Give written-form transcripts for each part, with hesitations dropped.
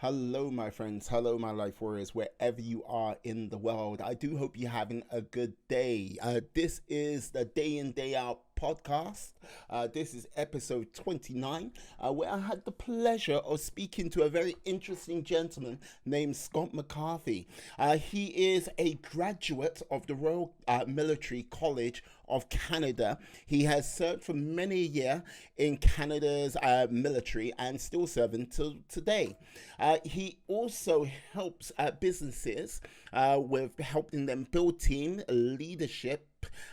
Hello, my friends. Hello, my life warriors, wherever you are in the world. I do hope you're having a good day. This is the Day in, Day Out podcast. This is episode 29, where I had the pleasure of speaking to a very interesting gentleman named Scott McCarthy. He is a graduate of the Royal Military College of Canada. He has served for many a year in Canada's military and still serving till today. He also helps businesses with helping them build team leadership.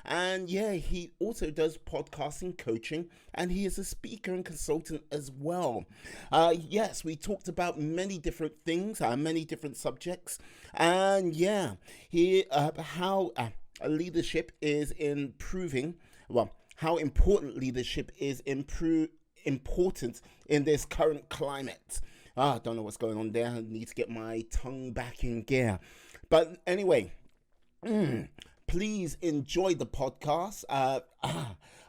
And yeah, he also does podcasting, coaching, and he is a speaker and consultant as well. Yes, we talked about many different things, many different subjects, and yeah, he how leadership is improving. Well, how important leadership is important in this current climate. I don't know what's going on there. I need to get my tongue back in gear. But anyway, please enjoy the podcast.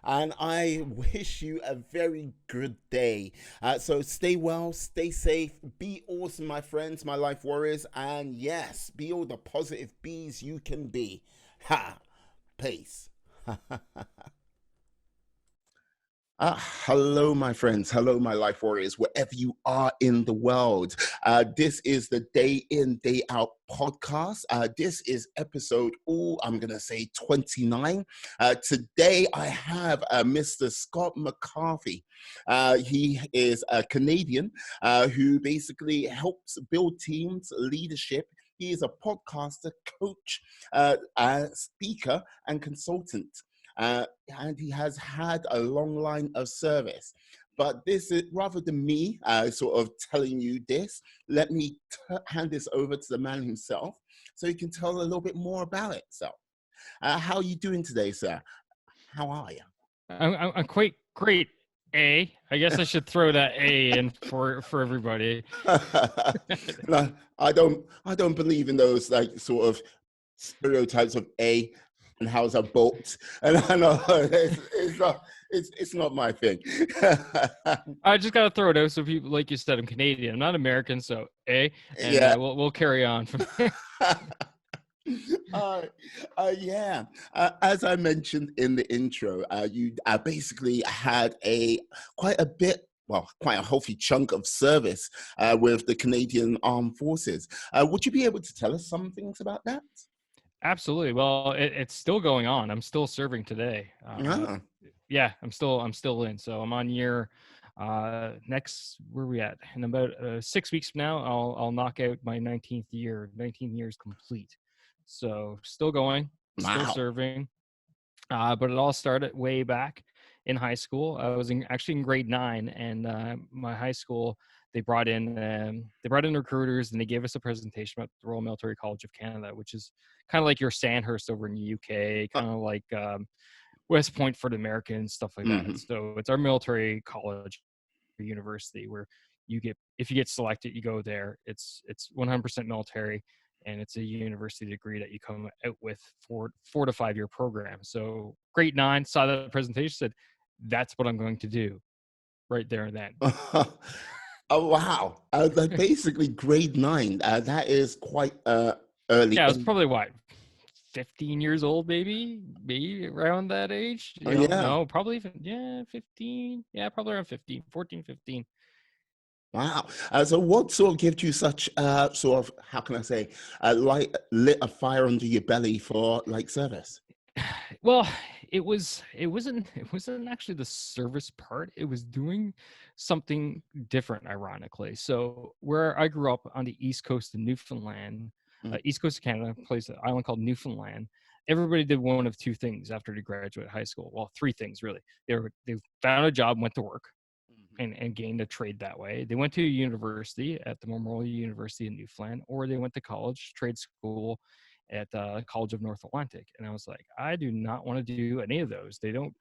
And I wish you a very good day. So stay well, stay safe, be awesome, my friends, my life warriors. And yes, be all the positive bees you can be. Ha! Peace. Hello, my friends. Hello, my life warriors, wherever you are in the world. This is the Day In, Day Out podcast. This is episode, I'm going to say 29. Today, I have Mr. Scott McCarthy. He is a Canadian who basically helps build teams, leadership. He is a podcaster, coach, speaker, and consultant. And he has had a long line of service. But this is rather than me sort of telling you this, let me hand this over to the man himself so he can tell a little bit more about it. So, how are you doing today, sir? How are you? I'm quite great. I guess I should throw that A in for everybody. No, I don't believe in those like sort of stereotypes of A and how's a boat, and I know it's not my thing. I just gotta throw it out so people, like you said, I'm Canadian. I'm not American, so A, and Yeah. we'll carry on from there. Yeah. As I mentioned in the intro, you basically had quite a healthy chunk of service with the Canadian Armed Forces. Would you be able to tell us some things about that? Absolutely. Well, it's still going on. I'm still serving today. Yeah, I'm still in. So I'm on year next. Where are we at? In about 6 weeks from now, I'll knock out my 19th year. 19 years complete. So still going, still serving. But it all started way back in high school. I was actually in grade 9, and my high school, they brought in recruiters, and they gave us a presentation about the Royal Military College of Canada, which is kind of like your Sandhurst over in the UK, kind of like West Point for the Americans, stuff like that. So it's our military college university where if you get selected, you go there. It's 100% military, and it's a university degree that you come out with for 4 to 5 year program. So grade 9 saw that presentation, said, that's what I'm going to do right there and then. Oh, wow. Basically grade 9. That is quite early. Yeah, I was probably 15 years old, maybe around that age. No, probably even, 15. Yeah, probably around 15, 14, 15. Wow. So what sort of gives you such sort of, how can I say, lit a fire under your belly for like service? Well, it wasn't actually the service part. It was doing something different, ironically. So where I grew up on the east coast of Newfoundland, east coast of Canada, an island called Newfoundland. Everybody did one of two things after they graduate high school. Well, three things really. They found a job, went to work, and gained a trade that way. They went to a university at the Memorial University in Newfoundland, or they went to college, trade school at College of North Atlantic. And I was like, I do not want to do any of those. They don't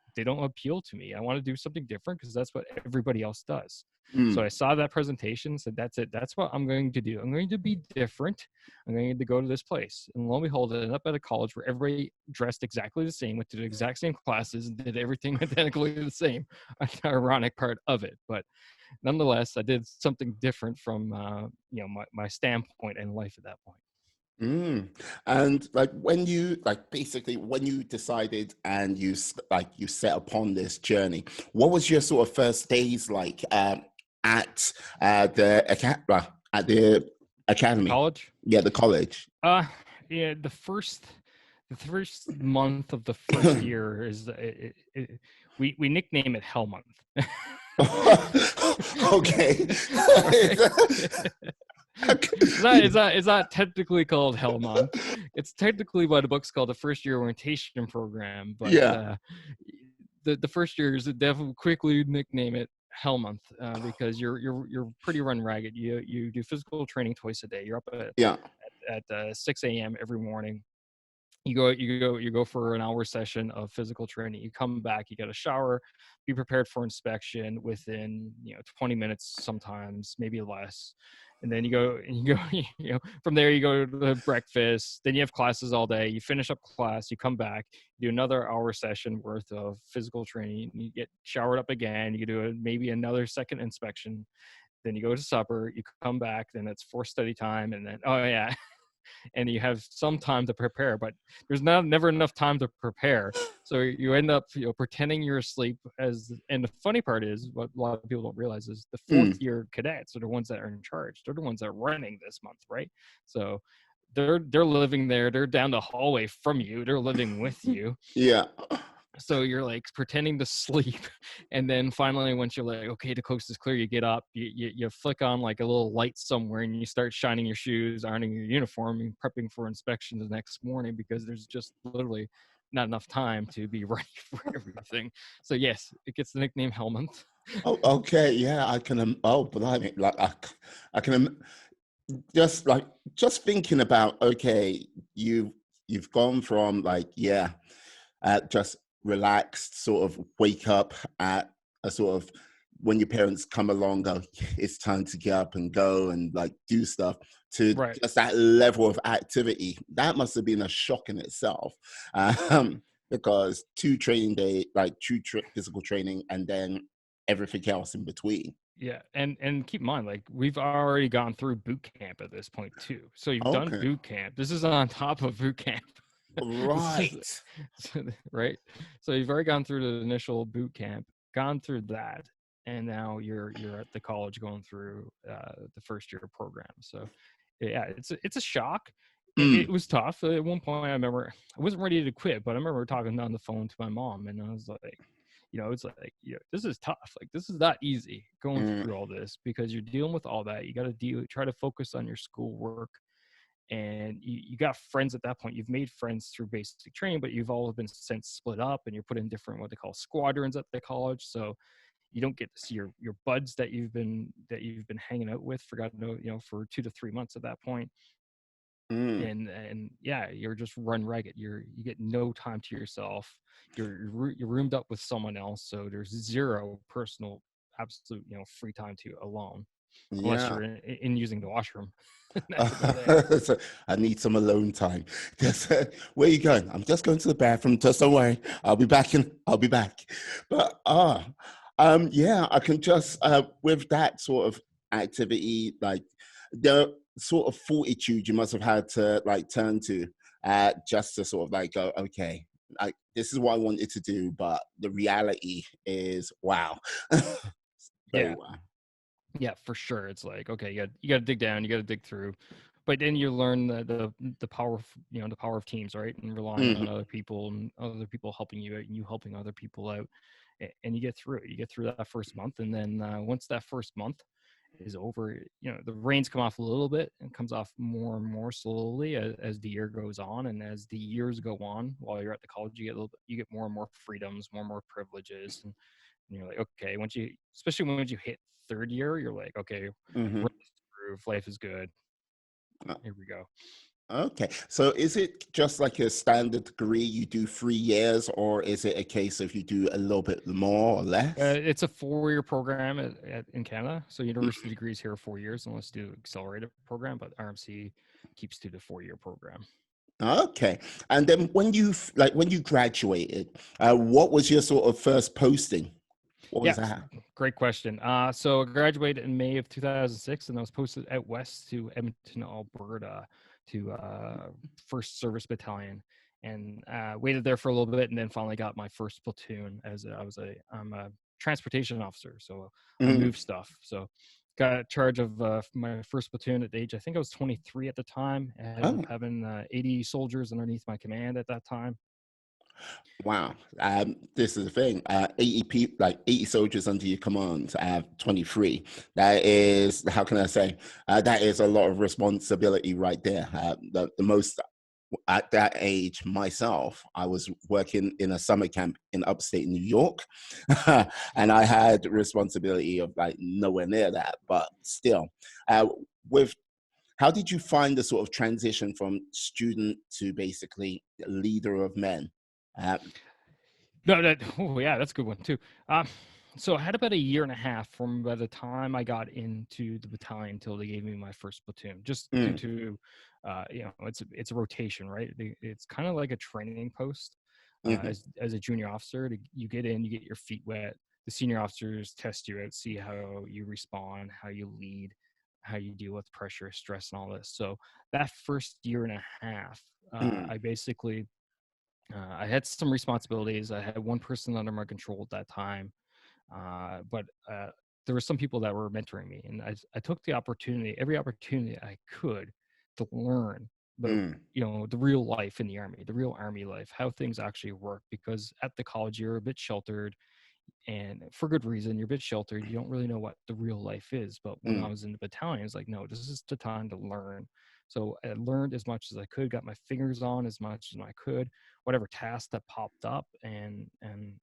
appeal to me. I want to do something different because that's what everybody else does. So I saw that presentation, said, that's it. That's what I'm going to do. I'm going to be different. I'm going to go to this place. And lo and behold, I ended up at a college where everybody dressed exactly the same, went to the exact same classes, and did everything identically the same. An ironic part of it. But nonetheless, I did something different from my standpoint in life at that point. And like when you like basically when you decided and you set upon this journey, what was your sort of first days like at at the The academy? college. Yeah, the college. Yeah, the first month of the first year is we nickname it Hell Month. Okay. Right? It's not technically called Hell Month. It's technically by the book's called the First Year Orientation Program, but Yeah. the first year is definitely quickly nickname it Hell Month because you're pretty run ragged. You do physical training twice a day. You're up Yeah. at 6 a.m. every morning. You go for an hour session of physical training. You come back, you get a shower, be prepared for inspection within 20 minutes, sometimes maybe less. And then from there you go to the breakfast, then you have classes all day, you finish up class, you come back, you do another hour session worth of physical training, you get showered up again, you do maybe another second inspection, then you go to supper, you come back, then it's for study time, and then oh yeah, and you have some time to prepare, but there's never enough time to prepare. So you end up pretending you're asleep. And the funny part is, what a lot of people don't realize is the fourth year cadets are the ones that are in charge. They're the ones that are running this month, right? So they're living there. They're down the hallway from you. They're living with you. Yeah. So you're like pretending to sleep, and then finally once you're like, okay, the coast is clear, you get up, you flick on like a little light somewhere, and you start shining your shoes, ironing your uniform, and prepping for inspection the next morning, because there's just literally not enough time to be ready for everything. So yes, it gets the nickname Hell Month. Oh, okay. Yeah, I can. Oh, blimey! Like I can. Just thinking about, okay, you've gone from like, yeah, just relaxed, sort of wake up at a sort of when your parents come along, go, it's time to get up and go and like do stuff, to Right. just that level of activity. That must have been a shock in itself. Because two training day, like physical training, and then everything else in between. Yeah, and keep in mind, like, we've already gone through boot camp at this point too. So you've done Okay. boot camp. This is on top of boot camp. This is Right. right. So you've already gone through the initial boot camp, gone through that, and now you're at the college going through the first year program. So yeah, it's a shock. It Mm. was tough at one point. I remember I wasn't ready to quit, but I remember talking on the phone to my mom, and I was like, it's like, this is tough. Like, this is not easy going Mm. through all this, because you're dealing with all that. You got to try to focus on your schoolwork, and you got friends at that point. You've made friends through basic training, but you've all been since split up, and you're put in different, what they call squadrons at the college. So you don't get to see your buds that you've been hanging out with for God knows, for 2 to 3 months at that point. Mm. And yeah, you're just run ragged. You get no time to yourself. You're roomed up with someone else, so there's zero personal, absolute, free time to you alone, unless Yeah. you're in using the washroom. That's about it. So I need some alone time. Where are you going? I'm just going to the bathroom. Just don't worry. I'll be back. But yeah, I can just with that sort of activity, like the sort of fortitude you must have had to like turn to, just to sort of like go, okay, like this is what I wanted to do, but the reality is wow. Very Yeah, wow. yeah, for sure. It's like, okay, you got to dig down, you got to dig through, but then you learn the power of, the power of teams, right? And relying on Mhm. other people, and other people helping you out, and you helping other people out, and you get through it. You get through that first month, and then once that first month is over, the reins come off a little bit, and comes off more and more slowly as the year goes on, and as the years go on while you're at the college, you get more and more freedoms, more and more privileges, and you're like, okay, especially once you hit third year, you're like, okay, we're Mhm. in this groove, life is good, here we go. Okay. So is it just like a standard degree? You do 3 years, or is it a case of you do a little bit more or less? It's a 4-year program in Canada. So university degrees here are 4 years, unless you do accelerated program, but RMC keeps to the 4-year program. Okay. And then when you graduated, what was your sort of first posting? What was Yes, that? great question. So I graduated in May of 2006, and I was posted out west to Edmonton, Alberta, to First Service Battalion, and waited there for a little bit, and then finally got my first platoon. I'm a transportation officer, so I Mm. move stuff. So got charge of my first platoon at the age, I think I was 23 at the time. I ended up Oh, having 80 soldiers underneath my command at that time. wow. This is the thing. 80 people, like 80 soldiers under your command. I have 23. That is, how can I say? That is a lot of responsibility right there. The most at that age myself, I was working in a summer camp in upstate New York, and I had responsibility of like nowhere near that, but still. With How did you find the sort of transition from student to basically leader of men? Uh, No, oh yeah, that's a good one too. Um, so I had about a year and a half from by the time I got into the battalion until they gave me my first platoon, just due mm, to, it's a rotation, right? It's kind of like a training post. mhm, As a junior officer, you get in, you get your feet wet. The senior officers test you out, see how you respond, how you lead, how you deal with pressure, stress, and all this. So that first year and a half, mm, I basically I had some responsibilities. I had one person under my control at that time, but there were some people that were mentoring me, and I took the opportunity, every opportunity I could, to learn about mm, the real life in the army, the real army life, how things actually work. Because at the college, you're a bit sheltered, and for good reason. You're a bit sheltered. You don't really know what the real life is. But when I mm, was in the battalion, it's like, no, this is the time to learn. So I learned as much as I could, got my fingers on as much as I could, whatever task that popped up, and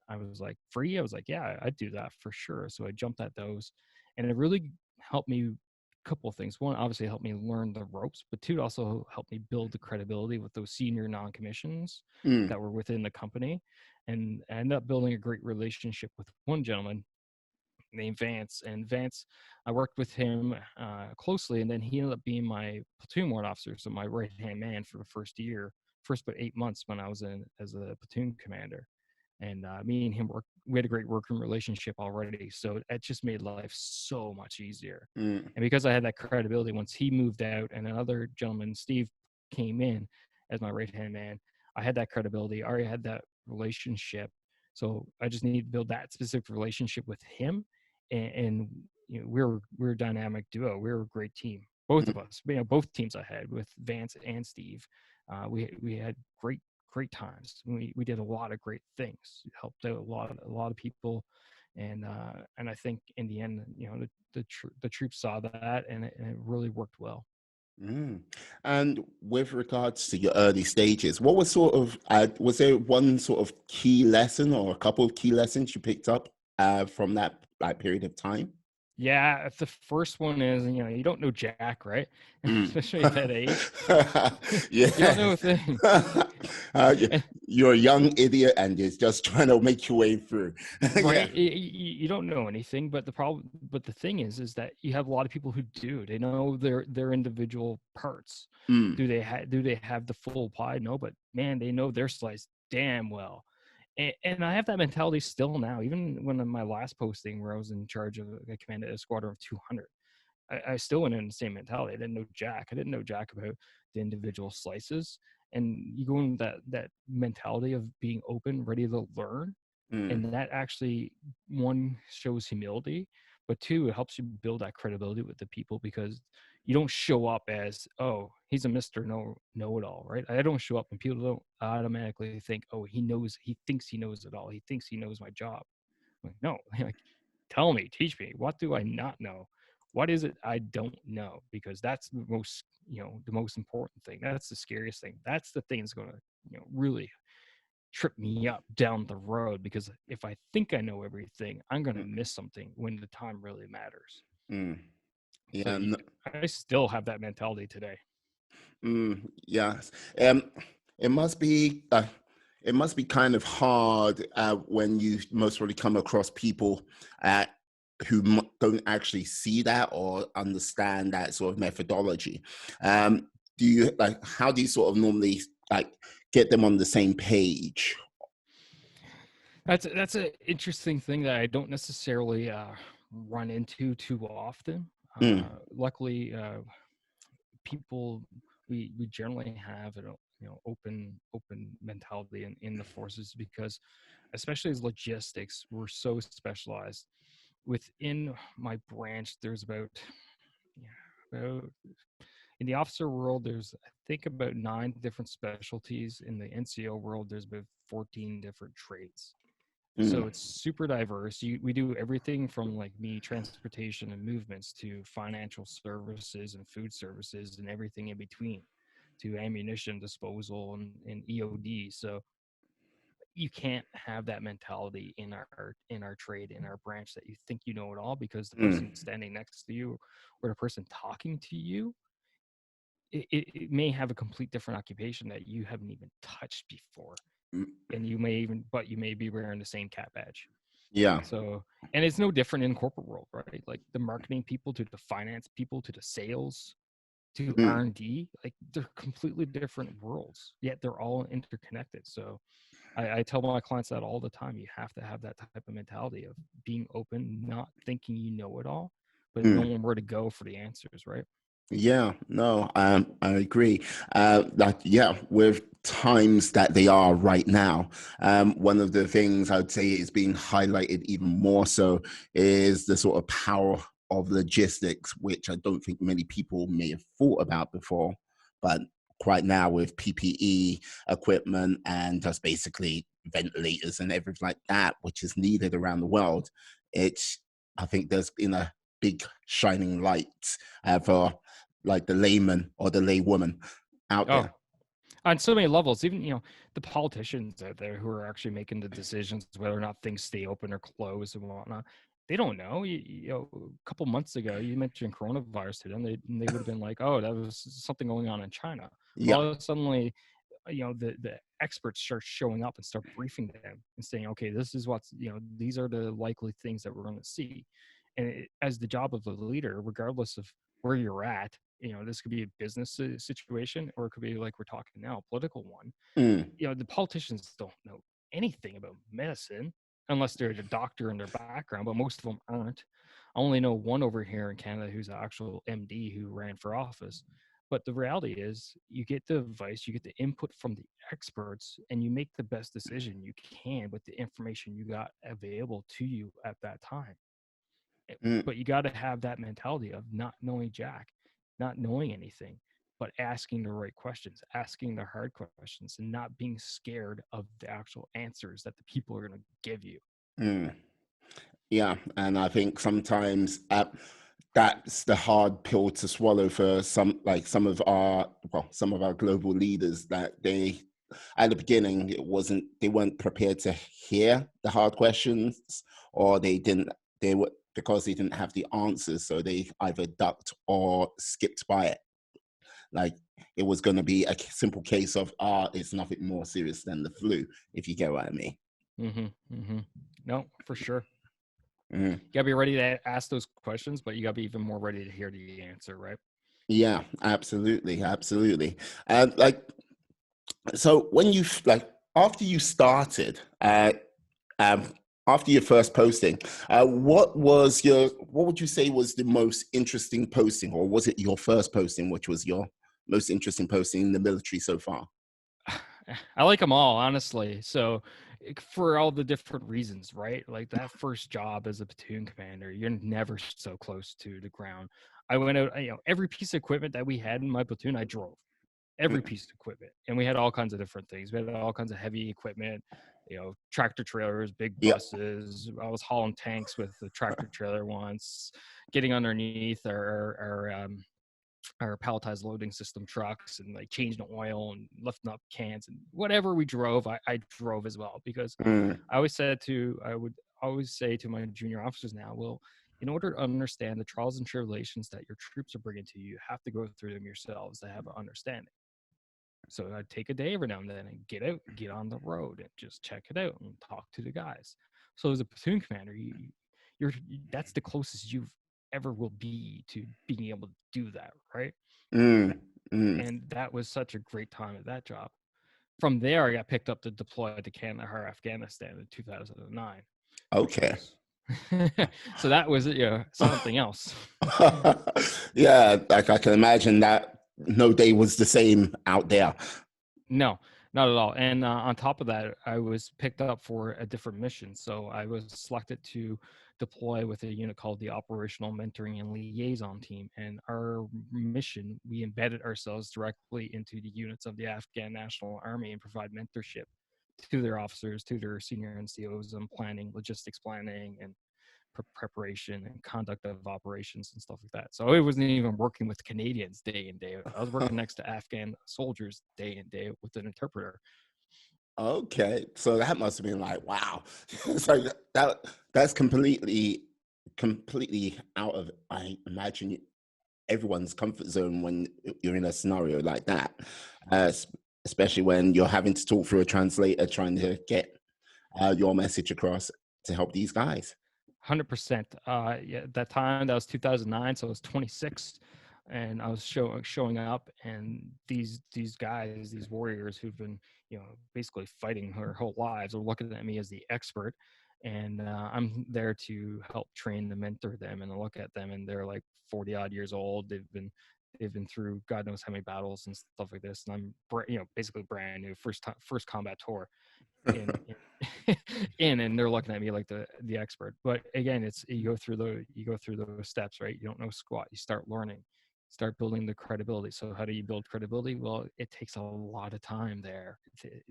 I was like free. I was like, yeah, I'd do that for sure. So I jumped at those, and it really helped me. Couple of things. One, obviously, helped me learn the ropes, but two, it also helped me build the credibility with those senior non-commissions mm, that were within the company, and I ended up building a great relationship with one gentleman named Vance. And Vance, I worked with him closely, and then he ended up being my platoon warrant officer, so my right hand man for the first about 8 months when I was in as a platoon commander. And me and him we had a great working relationship already, so it just made life so much easier. mm, And because I had that credibility, once he moved out and another gentleman, Steve, came in as my right hand man, I had that credibility. I already had that relationship, so I just needed to build that specific relationship with him, and we're a dynamic duo. We're a great team, both mm, of us. Both teams I had with Vance and Steve, we had great times. We did a lot of great things. Helped out a lot of people, and I think in the end, the troops saw that, and it really worked well. mm. And with regards to your early stages, what was sort of, was there one sort of key lesson or a couple of key lessons you picked up from that like period of time? Yeah, the first one is, you don't know jack, right? Mm. Especially at that age. You don't know a Yes. thing. You- And You're a young idiot and you're just trying to make your way through. Yeah. right, you don't know anything, but the thing is that you have a lot of people who do. They know their individual parts. Mm, Do they have the full pie? No, but man, they know their slice damn well. And I have that mentality still now, even when in my last posting where I was in charge of I commanded a squadron of 200. I still went in the same mentality. I didn't know jack. I didn't know jack about the individual slices. And you go in with that mentality of being open, ready to learn, mm, and that actually, one, shows humility, but two, it helps you build that credibility with the people, because you don't show up as, oh, he's a Mr. Know-it-all, right? I don't show up and people don't automatically think, oh, he thinks he knows it all, he thinks he knows my job. Like, no. Like, tell me, teach me, what do I not know, what is it I don't know? Because that's the most important thing. That's the scariest thing. That's the thing that's going to really trip me up down the road, because if I think I know everything, I'm going to mm, miss something when the time really matters. mm. So Yeah. I still have that mentality today. Yes. Um, it must be it must be kind of hard when you most really come across people uh, who don't actually see that or understand that sort of methodology. Do you like how do you sort of normally like get them on the same page? That's an interesting thing that I don't necessarily run into too often. Mm, Luckily, people we generally have an open mentality in the forces, because especially as logistics, we're so specialized. Within my branch, there's about in the officer world, there's I think about 9 different specialties. In the NCO world, there's about 14 different trades. mm, So it's super diverse. We do everything from like transportation and movements, to financial services and food services and everything in between, to ammunition disposal and EOD. So you can't have that mentality in our trade, in our branch, that you think you know it all, because the mm, person standing next to you or the person talking to you, it may have a complete different occupation that you haven't even touched before, mm, and you may be wearing the same cat badge. yeah. So, and it's no different in corporate world, right? Like the marketing people to the finance people to the sales to Mm, R&D, like they're completely different worlds, yet they're all interconnected. So I tell my clients that all the time. You have to have that type of mentality of being open, not thinking you know it all, but mm. knowing where to go for the answers, right? Yeah, no, I agree. That yeah, with times that they are right now, one of the things I'd say is being highlighted even more so is the sort of power of logistics, which I don't think many people may have thought about before, but right now with PPE equipment and just basically ventilators and everything like that, which is needed around the world, it's I think there's been a big shining light for like the layman or the laywoman out Oh, there. on so many levels, even the politicians out there who are actually making the decisions whether or not things stay open or closed and whatnot, they don't know. A couple months ago, you mentioned coronavirus to them, they would have been like, "Oh, that was something going on in China." Yeah. Well, suddenly, the experts start showing up and start briefing them and saying, "Okay, this is these are the likely things that we're going to see," and as the job of the leader, regardless of where you're at, this could be a business situation, or it could be like we're talking now, a political one. Mm, The politicians don't know anything about medicine unless they're a doctor in their background, but most of them aren't. I only know one over here in Canada who's an actual MD who ran for office. But the reality is, you get the advice, you get the input from the experts, and you make the best decision you can with the information you got available to you at that time. mm, But you got to have that mentality of not knowing jack, not knowing anything, but asking the right questions, asking the hard questions, and not being scared of the actual answers that the people are going to give you. mm. Yeah, and I think sometimes that's the hard pill to swallow for some of our some of our global leaders, that they at the beginning they weren't prepared to hear the hard questions, or they were because they didn't have the answers, so they either ducked or skipped by it. Like it was going to be a simple case of it's nothing more serious than the flu, if you get what I mean. No, for sure. Mm. You gotta be ready to ask those questions, but you gotta be even more ready to hear the answer, right? Yeah, absolutely, absolutely. And like, so when you like after you started, um, after your first posting, what would you say was the most interesting posting, or was it your first posting, which was your most interesting posting in the military so far? I like them all, honestly. So, for all the different reasons, right? Like that first job as a platoon commander, you're never so close to the ground. I went out, every piece of equipment that we had in my platoon, I drove every Mm, piece of equipment, and we had all kinds of different things. We had all kinds of heavy equipment, tractor trailers, big yeah. buses. I was hauling tanks with the tractor trailer once, getting underneath our palletized loading system trucks and like changing oil and lifting up cans and whatever we drove, I drove as well, because Mm, I would always say to my junior officers now, well, in order to understand the trials and tribulations that your troops are bringing to you, you have to go through them yourselves to have an understanding. So I'd take a day every now and then and get out, get on the road and just check it out and talk to the guys. So as a platoon commander, that's the closest you've ever will be to being able to do that, right? mm, mm, And that was such a great time at that job. from there, I got picked up to deploy to Kandahar, Afghanistan in 2009, which Okay. was so that was something else. Yeah, like I can imagine that no day was the same out there. No, not at all. And on top of that, I was picked up for a different mission. So I was selected to deploy with a unit called the Operational Mentoring and Liaison Team. And our mission, we embedded ourselves directly into the units of the Afghan National Army and provide mentorship to their officers, to their senior NCOs on planning, logistics planning, and preparation and conduct of operations and stuff like that. So I wasn't even working with Canadians day in day out. I was working next to Afghan soldiers day in day out with an interpreter. Okay, so that must have been like, wow. So that's completely out of, I imagine, everyone's comfort zone when you're in a scenario like that, especially when you're having to talk through a translator trying to get your message across to help these guys. 100%. Yeah, that time, that was 2009, so I was 26, and I was showing up, and these guys, these warriors who've been, basically fighting their whole lives, are looking at me as the expert, and I'm there to help train them, mentor them, and look at them, and they're like 40 odd years old. They've been through God knows how many battles and stuff like this, and I'm basically brand new, first combat tour in and they're looking at me like the expert. But again, it's you go through those steps, right? You don't know squat, you start learning, start building the credibility. So how do you build credibility? Well, it takes a lot of time there.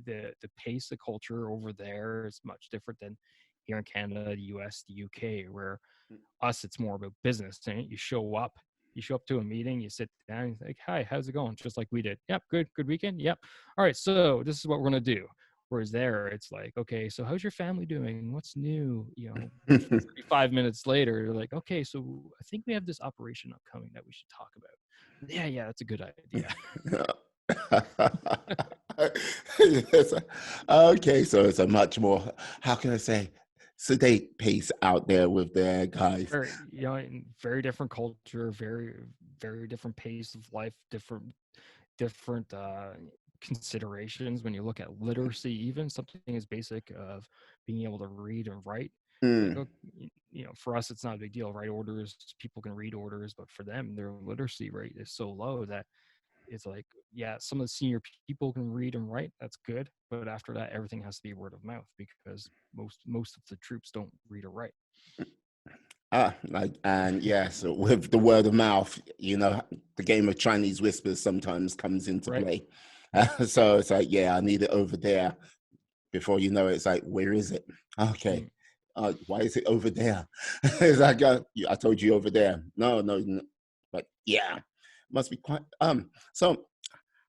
The pace, the culture over there is much different than here in Canada, the US, the UK, where us it's more about business. And you show up to a meeting, you sit down, you're like, hi, how's it going? Just like we did. Yep, good weekend. Yep. All right, so this is what we're gonna do. Whereas there, it's like, okay, so how's your family doing? What's new? 35 minutes later, you're like, okay, so I think we have this operation upcoming that we should talk about. Yeah, that's a good idea. Yes. Okay, so it's a much more, how can I say, sedate pace out there with their guys. Very different culture, very, very different pace of life, different considerations when you look at literacy, even something as basic of being able to read and write. Like, for us, it's not a big deal. Write orders, people can read orders, but for them, their literacy rate is so low that it's like, yeah, some of the senior people can read and write. That's good, but after that, everything has to be word of mouth because most of the troops don't read or write. And yeah, so with the word of mouth, the game of Chinese whispers sometimes comes into Right. play. So it's like, yeah, I need it over there. Before you know it, it's like, where is it? Okay. Why is it over there? It's like, I told you over there. No. But yeah, must be quite. So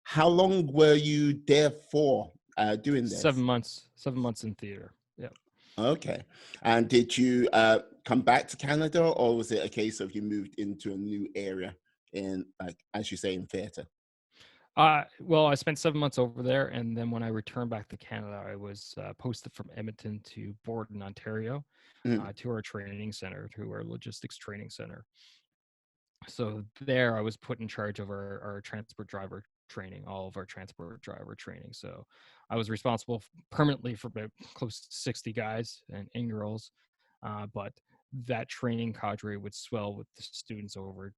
how long were you there for doing this? 7 months. 7 months in theater. Yeah. Okay. And did you come back to Canada, or was it a case of you moved into a new area in, like, as you say, in theater? Well, I spent 7 months over there, and then when I returned back to Canada, I was posted from Edmonton to Borden, Ontario, to our training center, to our logistics training center. So there, I was put in charge of our transport driver training, all of our transport driver training. So I was responsible permanently for about close to 60 guys and girls, but that training cadre would swell with the students over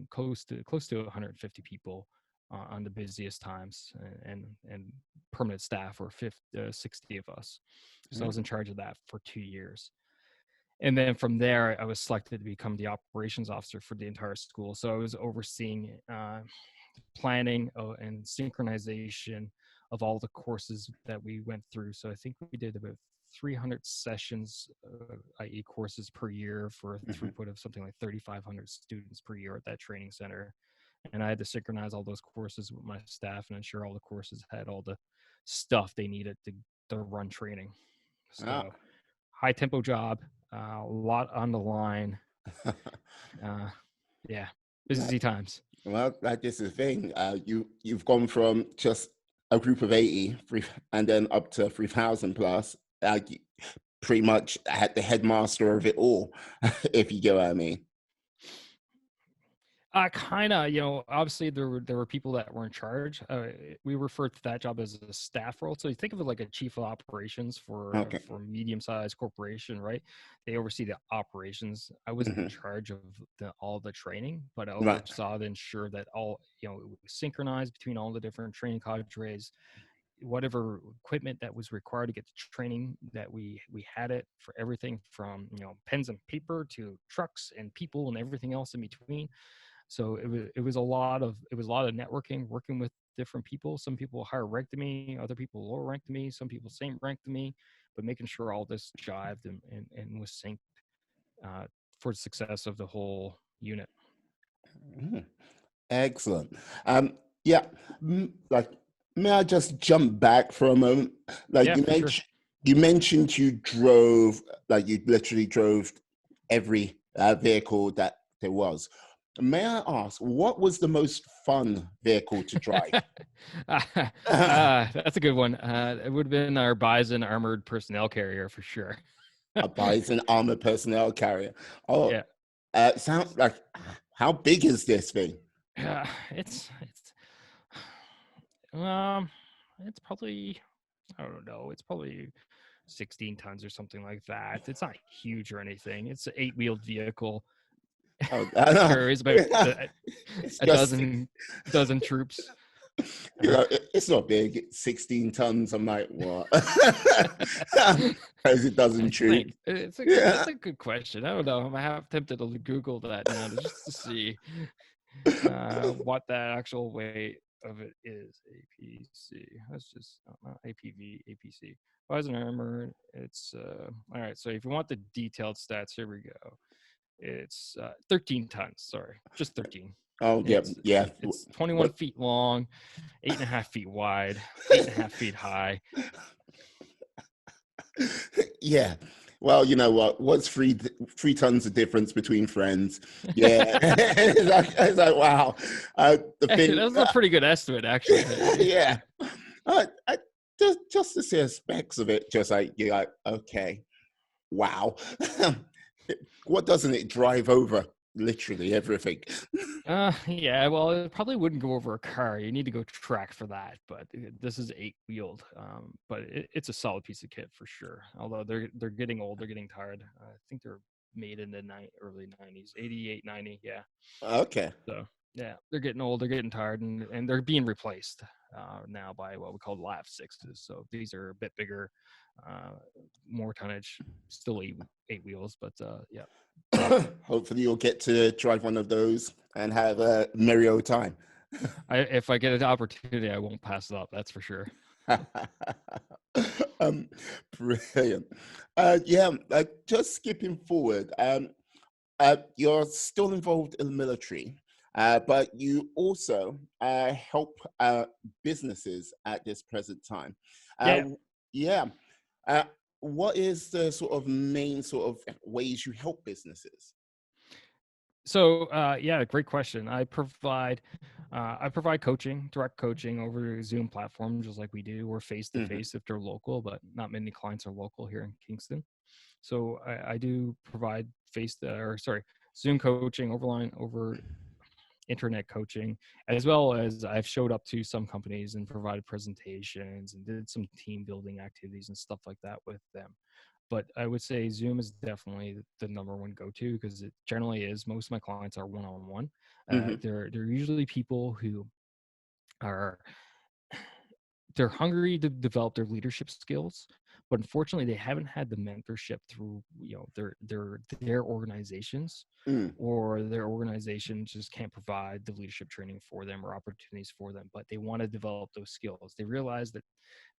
close to 150 people on the busiest times, and permanent staff were 60 of us. So I was in charge of that for 2 years. And then from there, I was selected to become the operations officer for the entire school. So I was overseeing planning and synchronization of all the courses that we went through. So I think we did about 300 sessions, i.e. courses per year, for a throughput of something like 3,500 students per year at that training center. And I had to synchronize all those courses with my staff and ensure all the courses had all the stuff they needed to run training. So high tempo job, a lot on the line. Yeah, busy times. Well, like, this is the thing. You've gone from just a group of 80 and then up to 3,000 plus. Pretty much had the headmaster of it all, if you get what I mean. Kind of, obviously there were people that were in charge. We refer to that job as a staff role. So you think of it like a chief of operations Okay. for a medium-sized corporation, right? They oversee the operations. I wasn't in Hmm. charge of all the training, but I Right. oversaw to ensure that all, it was synchronized between all the different training cadres, whatever equipment that was required to get the training, that we had it for everything from pens and paper to trucks and people and everything else in between. So it was a lot of networking, working with different people. Some people higher ranked than me, other people lower ranked than me, some people same ranked than me, but making sure all this jived and was synced uh, for the success of the whole unit. Mhm. Excellent. Yeah. Like, may I just jump back for a moment? Like Yeah, for sure. you mentioned you drove, like you literally drove every vehicle that there was. May I ask, what was the most fun vehicle to drive? That's a good one. It would have been our Bison armored personnel carrier for sure. A Bison armored personnel carrier. Oh, Yeah. sounds like, how big is this thing? It's um it's probably, I don't know, it's probably 16 tons or something like that. It's not huge or anything. It's an eight-wheeled vehicle. Oh, Carries about it's a just six. dozen troops. It's not big. It's 16 tons. I'm like, what? Because it I doesn't troop. think Yeah. that's a good question. I don't know. I'm half tempted to Google that now just to see what that actual weight of it is. APC. That's just not APV. APC. Bison armor. It's all right. So if you want the detailed stats, here we go. It's 13 tons. Sorry, just 13. Oh, yeah, It's yeah. it's 21 What? feet long, 8.5 feet wide, 8.5 feet high. Yeah. Well, you know what? What's 3 tons of difference between friends? Yeah. It's like, wow. The thing. That's a pretty good estimate, actually. Yeah. I just to see the specs of it, just like you're like, okay, wow. What doesn't it drive over? Literally everything. Yeah, well, it probably wouldn't go over a car. You need to go track for that, but this is eight-wheeled. But it's a solid piece of kit for sure. Although they're getting old, they're getting tired. I think they're made in the early 90s, 88, 90. Yeah. Okay. So yeah, they're getting old, they're getting tired, and they're being replaced now by what we call lap sixes. So these are a bit bigger, uh, more tonnage, still eight wheels, but yeah. Hopefully you'll get to drive one of those and have a merry old time. If I get an opportunity, I won't pass it up. That's for sure. um, Brilliant. Yeah, just skipping forward. You're still involved in the military, but you also help businesses at this present time. Yeah. Yeah. Uh, what is the sort of main sort of ways you help businesses? So yeah, great question. I provide coaching, direct coaching over Zoom platforms, just like we do, or face to Hmm. face if they're local, but not many clients are local here in Kingston. So I do provide Zoom coaching over internet coaching, as well as I've showed up to some companies and provided presentations and did some team building activities and stuff like that with them. But I would say Zoom is definitely the number one go-to because it generally is. Most of my clients are one-on-one. Hmm. They're usually people who are they're hungry to develop their leadership skills, but unfortunately they haven't had the mentorship through their organizations, Mm. or their organizations just can't provide the leadership training for them or opportunities for them, but they want to develop those skills. They realize that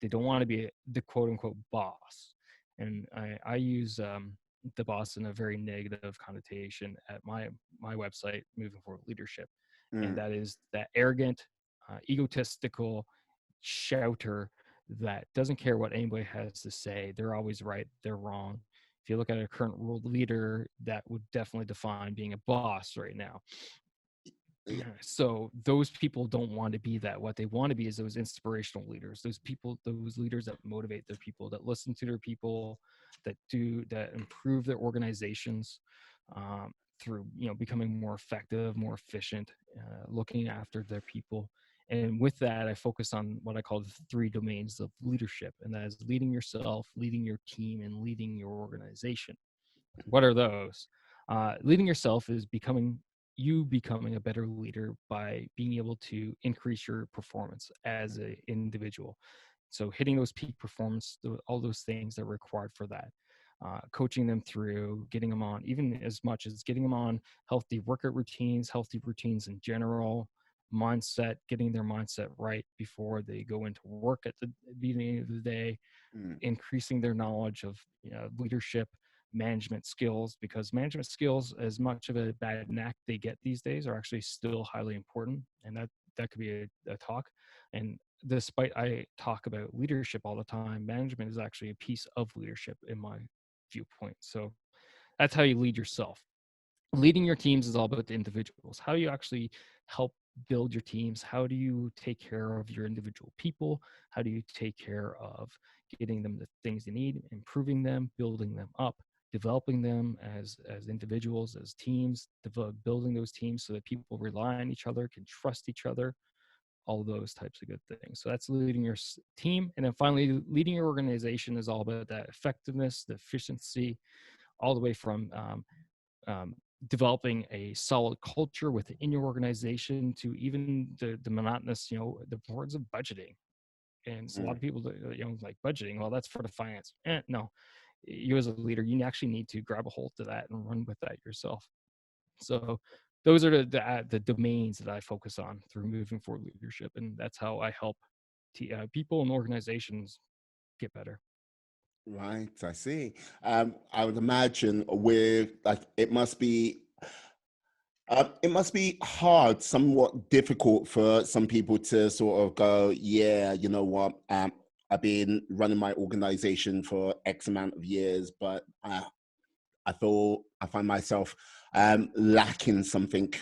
they don't want to be the quote unquote boss. And I use the boss in a very negative connotation at my website, Moving Forward Leadership. And Mm. that is that arrogant, egotistical shouter that doesn't care what anybody has to say. They're always right, they're wrong. If you look at a current world leader, that would definitely define being a boss right now. So those people don't want to be that. What they want to be is those inspirational leaders, those leaders that motivate their people, that listen to their people, that improve their organizations, through, becoming more effective, more efficient, looking after their people. And with that, I focus on what I call the three domains of leadership, and that is leading yourself, leading your team, and leading your organization. What are those? Leading yourself is becoming a better leader by being able to increase your performance as an individual. So hitting those peak performance, all those things that are required for that. Coaching them through, getting them on, even as much as getting them on healthy routines in general, mindset, getting their mindset right before they go into work at the beginning of the day, increasing their knowledge of leadership, management skills, because management skills, as much of a bad knack they get these days, are actually still highly important. And that could be a talk. And despite I talk about leadership all the time, management is actually a piece of leadership in my viewpoint. So that's how you lead yourself. Leading your teams is all about the individuals. How do you actually help build your teams? How do you take care of your individual people? How do you take care of getting them the things they need, improving them, building them up, developing them as individuals, as teams, building those teams so that people rely on each other, can trust each other, all those types of good things. So that's leading your team. And then finally, leading your organization is all about that effectiveness, the efficiency, all the way from um, developing a solid culture within your organization to even the monotonous, the importance of budgeting. And so a lot of people that, like budgeting, well, that's for the finance. No, you as a leader, you actually need to grab a hold of that and run with that yourself. So those are the domains that I focus on through moving forward leadership, and that's how I help people and organizations get better. Right, I see. I would imagine with like it must be hard, somewhat difficult for some people to sort of go, yeah, you know what, I've been running my organization for X amount of years, but I find myself lacking something,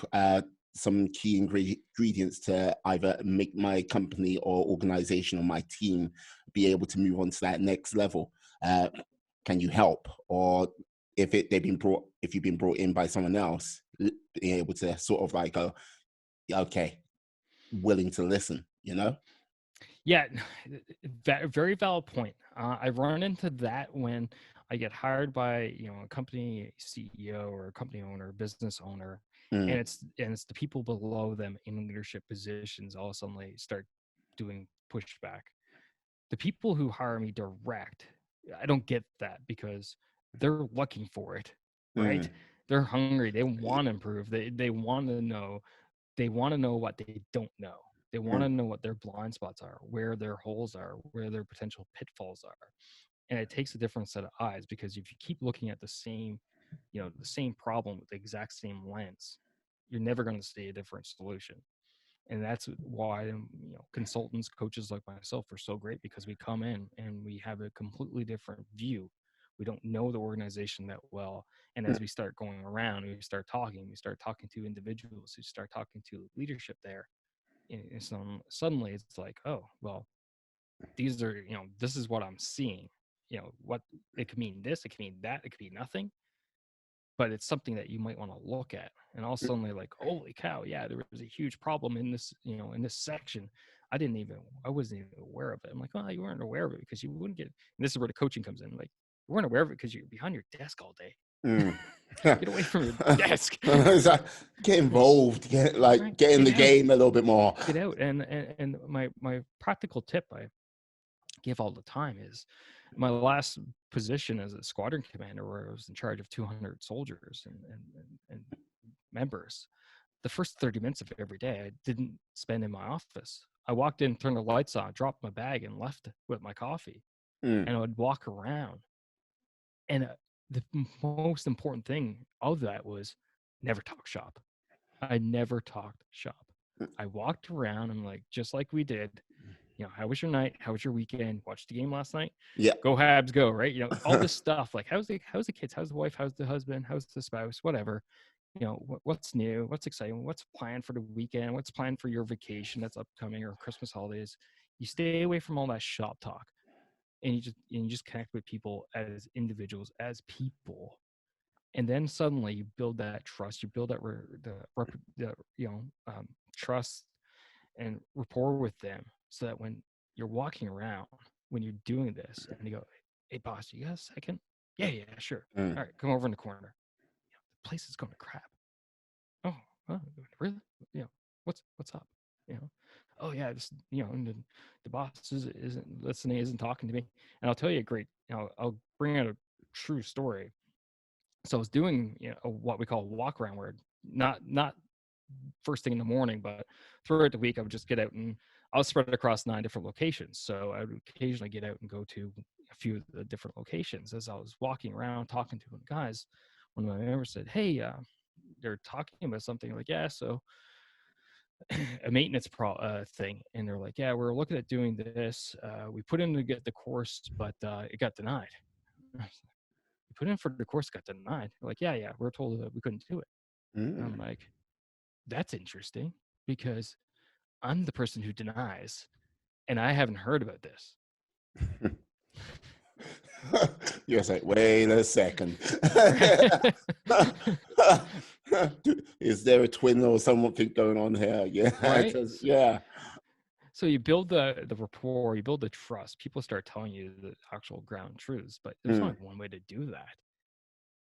some key ingredients to either make my company or organization or my team be able to move on to that next level. Uh, can you help? Or if you've been brought in by someone else, being able to sort of like go, "Yeah, okay, willing to listen, you know? Yeah, very valid point. I run into that when I get hired by a company CEO or a company owner, business owner, and Mm, it's the people below them in leadership positions. All of a sudden, they start doing pushback. The people who hire me direct, I don't get that because they're looking for it, right? mm, They're hungry. They want to improve. They want to know. They want to know what they don't know. They want to mm, know what their blind spots are, where their holes are, where their potential pitfalls are. And it takes a different set of eyes, because if you keep looking at the same problem with the exact same lens, you're never going to see a different solution. And that's why consultants, coaches like myself are so great, because we come in and we have a completely different view. We don't know the organization that well, and mm, as we start going around, we start talking to individuals, we start talking to leadership there, and suddenly it's like, oh well, these are this is what I'm seeing. What it could mean, this, it could mean that, it could be nothing, but it's something that you might want to look at. And all of a sudden they're like, holy cow, yeah, there was a huge problem in this, in this section. I wasn't even aware of it. I'm like, well, you weren't aware of it because you wouldn't get, and this is where the coaching comes in. Like, you weren't aware of it because you're behind your desk all day. mm. Get away from your desk. It's like, get involved, Right? get in the Get out, game a little bit more. get out. And my practical tip I give all the time is my last position as a squadron commander, where I was in charge of 200 soldiers and members. The first 30 minutes of every day I didn't spend in my office. I walked in, turned the lights on, dropped my bag, and left with my coffee. Mm, And I would walk around. And the most important thing of that was never talk shop. I never talked shop. I walked around and, like, just like we did, how was your night? How was your weekend? Watched the game last night? yeah. Go Habs, go, right? All this stuff, like how's the kids? How's the wife? How's the husband? How's the spouse? Whatever. What's new, what's exciting, what's planned for the weekend, what's planned for your vacation that's upcoming, or Christmas holidays. You stay away from all that shop talk, and you just connect with people as individuals, as people. And then suddenly you build that trust, you build that trust and rapport with them, so that when you're walking around, when you're doing this, and you go, "Hey, boss, you got a second?" Yeah, sure. Mm. All right, come over in the corner. The place is going to crap. Oh, oh, really? You know, what's up? You know, oh yeah, this, the boss isn't listening, isn't talking to me. And I'll tell you a great, I'll bring out a true story. So I was doing, what we call a walk around, where not first thing in the morning, but throughout the week, I would just get out, and I was spread across 9 different locations. So I would occasionally get out and go to a few of the different locations. As I was walking around talking to guys, one of my members said, "Hey, they're talking about something." Like, "Yeah, so a maintenance thing," and they're like, "Yeah, we're looking at doing this. We put in to get the course, but it got denied." "You put in for the course, got denied?" They're like, "Yeah, we're told that we couldn't do it." And I'm Mm. like, "That's interesting, because I'm the person who denies, and I haven't heard about this." You're like, wait a second. Is there a twin or something going on here? Yeah, Right? yeah. So you build the rapport, you build the trust. People start telling you the actual ground truths, but there's Mm, only one way to do that.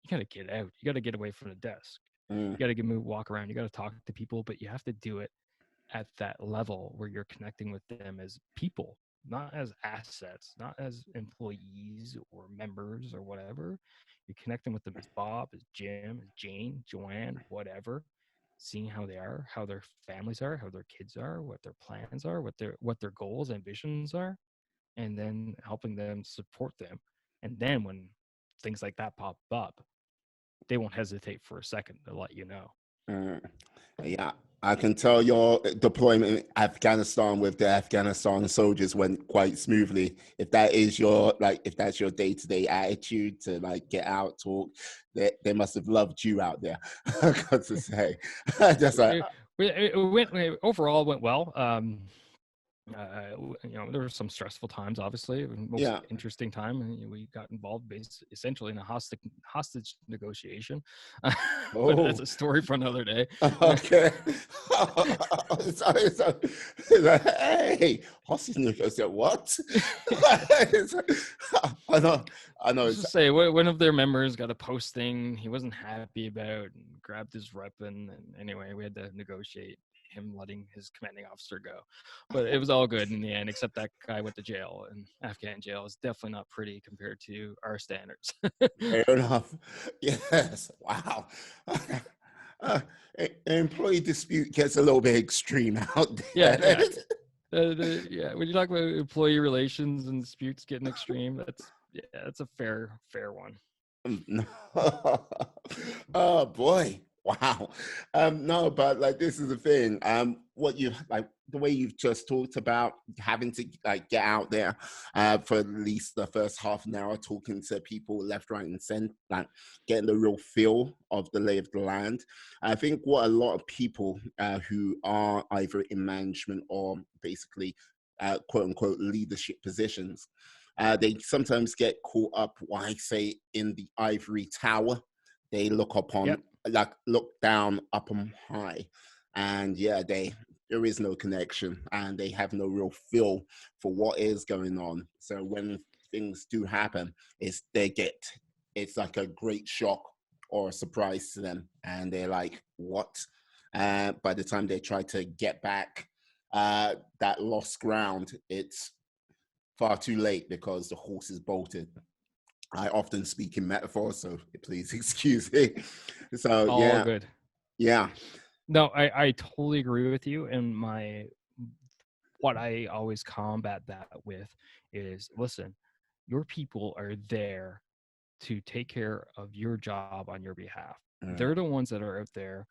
You got to get out. You got to get away from the desk. mm, You got to move, walk around. You got to talk to people, but you have to do it at that level where you're connecting with them as people, not as assets, not as employees or members or whatever. You're connecting with them as Bob, as Jim, as Jane, Joanne, whatever, seeing how they are, how their families are, how their kids are, what their plans are, what their goals, ambitions are, and then helping them support them. And then when things like that pop up, they won't hesitate for a second to let you know. mm. Yeah, I can tell your deployment in Afghanistan with the Afghanistan soldiers went quite smoothly. If that is your if that's your day-to-day attitude to like get out, talk, they must have loved you out there. I got to say, just like, Overall went well. There were some stressful times, obviously. Most yeah. interesting time, and we got involved essentially in a hostage negotiation. But that's Oh, a story for another day. okay. It's like, hey, hostage negotiation. What? It's like, I know, I know. Let's It's just say one of their members got a posting he wasn't happy about, and grabbed his weapon. And anyway, we had to negotiate him letting his commanding officer go. But it was all good in the end, except that guy went to jail. And Afghan jail is definitely not pretty compared to our standards. fair enough. Yes. Wow. Uh, employee dispute gets a little bit extreme out Yeah, there. yeah. Yeah, when you talk about employee relations and disputes getting extreme, that's a fair one. Oh boy. Wow. No, but like this is the thing. What you like the way you've just talked about having to like get out there for at least the first half an hour talking to people left, right, and center, like getting the real feel of the lay of the land. I think what a lot of people who are either in management or basically quote unquote leadership positions they sometimes get caught up, what I say, in the ivory tower. They look upon, Yep. like, look down up on high. And yeah, there is no connection and they have no real feel for what is going on. So when things do happen, it's like a great shock or a surprise to them. And they're like, what? By the time they try to get back that lost ground, it's far too late because the horse is bolted. I often speak in metaphors, so please excuse me. So All yeah, good. yeah. No, I totally agree with you. And what I always combat that with is, listen, your people are there to take care of your job on your behalf. Mm, They're the ones that are out there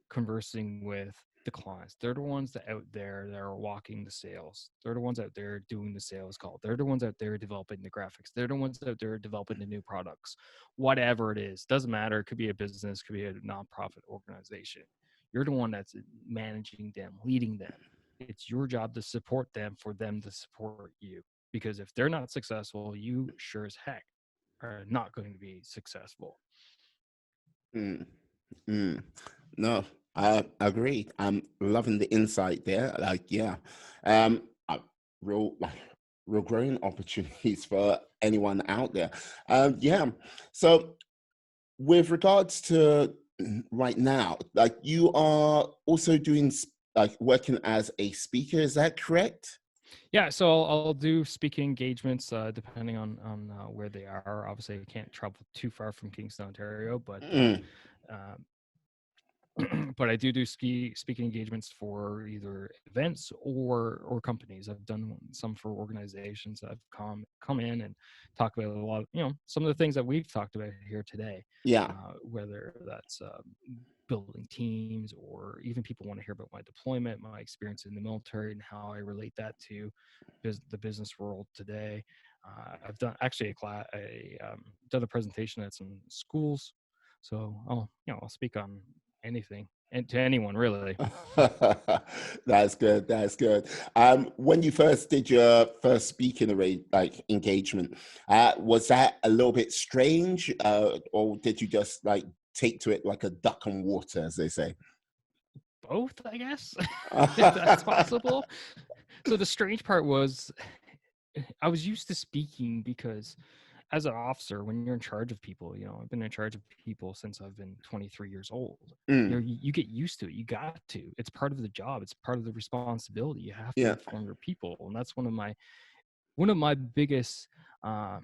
conversing with the clients. They're the ones that out there that are walking the sales. They're the ones out there doing the sales call. They're the ones out there developing the graphics. They're the ones out there developing the new products. Whatever it is, doesn't matter. It could be a business, could be a nonprofit organization. You're the one that's managing them, leading them. It's your job to support them for them to support you. Because if they're not successful, you sure as heck are not going to be successful. Mm, mm. No, I agree. I'm loving the insight there. Like, yeah, real, like, real growing opportunities for anyone out there. Yeah. So, with regards to right now, like, you are also doing like working as a speaker. Is that correct? Yeah, so I'll do speaking engagements depending on where they are. Obviously, I can't travel too far from Kingston, Ontario, Mm, uh, but I do speaking engagements for either events or companies. I've done some for organizations that have come in and talk about a lot of, some of the things that we've talked about here today, yeah. whether that's building teams, or even people want to hear about my deployment, my experience in the military, and how I relate that to the business world today. I've done actually done a presentation at some schools, so I'll speak on anything and to anyone really. That's good. That's good. When you first did your first speaking array, like engagement, was that a little bit strange, or did you just like take to it like a duck on water, as they say? Both, I guess, if that's possible. So the strange part was I was used to speaking because as an officer, when you're in charge of people, I've been in charge of people since I've been 23 years old. Mm, You get used to it. You got to. It's part of the job. It's part of the responsibility. You have to yeah. inform your people, and that's one of my biggest, I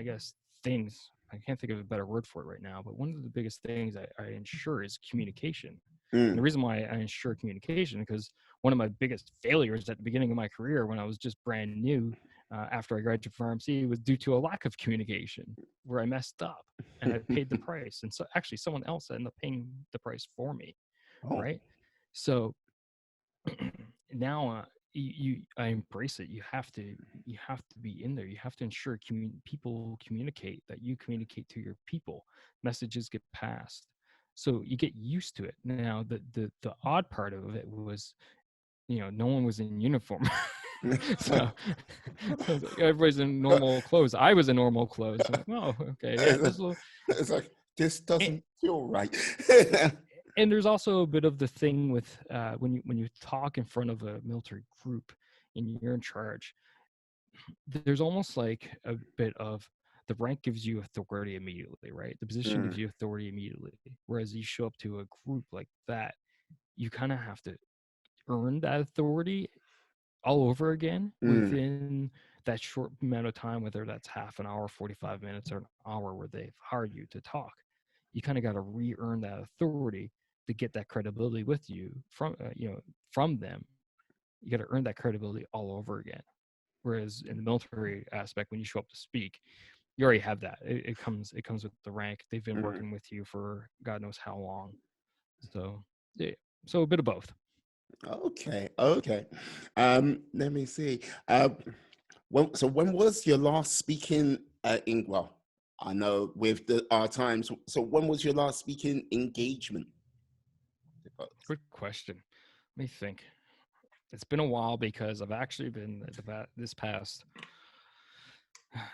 guess, things. I can't think of a better word for it right now, but one of the biggest things I ensure is communication. And the Mm, reason why I ensure communication, because one of my biggest failures at the beginning of my career when I was just brand new, after I graduated from RMC, was due to a lack of communication, where I messed up and I paid the price. And so actually someone else ended up paying the price for me. oh. Right. So now I embrace it. You have to be in there. You have to ensure people communicate, that you communicate to your people, messages get passed, so you get used to it. Now the odd part of it was, no one was in uniform. so so it's like everybody's in normal clothes. I was in normal clothes. I'm like, oh, okay, yeah, this will. It's like, this doesn't feel right. And there's also a bit of the thing with, when you talk in front of a military group and you're in charge, there's almost like a bit of, the rank gives you authority immediately, right? The position gives Mm, you authority immediately, whereas you show up to a group like that, you kind of have to earn that authority all over again mm, within that short amount of time, whether that's half an hour, 45 minutes, or an hour where they've hired you to talk. You kind of got to re-earn that authority to get that credibility with you from them. You got to earn that credibility all over again. Whereas in the military aspect, when you show up to speak, you already have that. It comes with the rank. They've been mm. working with you for God knows how long. So yeah, so a bit of both. Okay, okay. Let me see. When was your last speaking in? Well, I know with our times. So when was your last speaking engagement? Good question. Let me think. It's been a while because I've actually been this past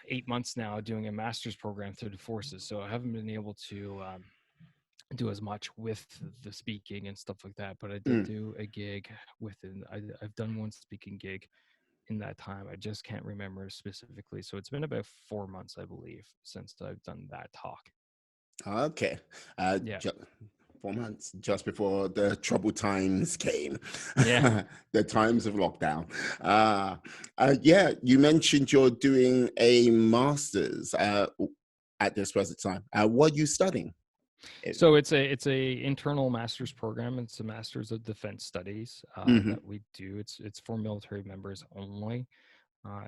8 months now doing a master's program through the forces, so I haven't been able to do as much with the speaking and stuff like that. But I did Mm. do a gig with it. I've done one speaking gig in that time. I just can't remember specifically. So it's been about 4 months, I believe, since I've done that talk. Okay. Yeah. 4 months just before the troubled times came, Yeah. the times of lockdown. Yeah, you mentioned you're doing a master's at this present time. What are you studying? So it's a internal master's program. It's a master's of defense studies Mm-hmm. that we do. It's for military members only.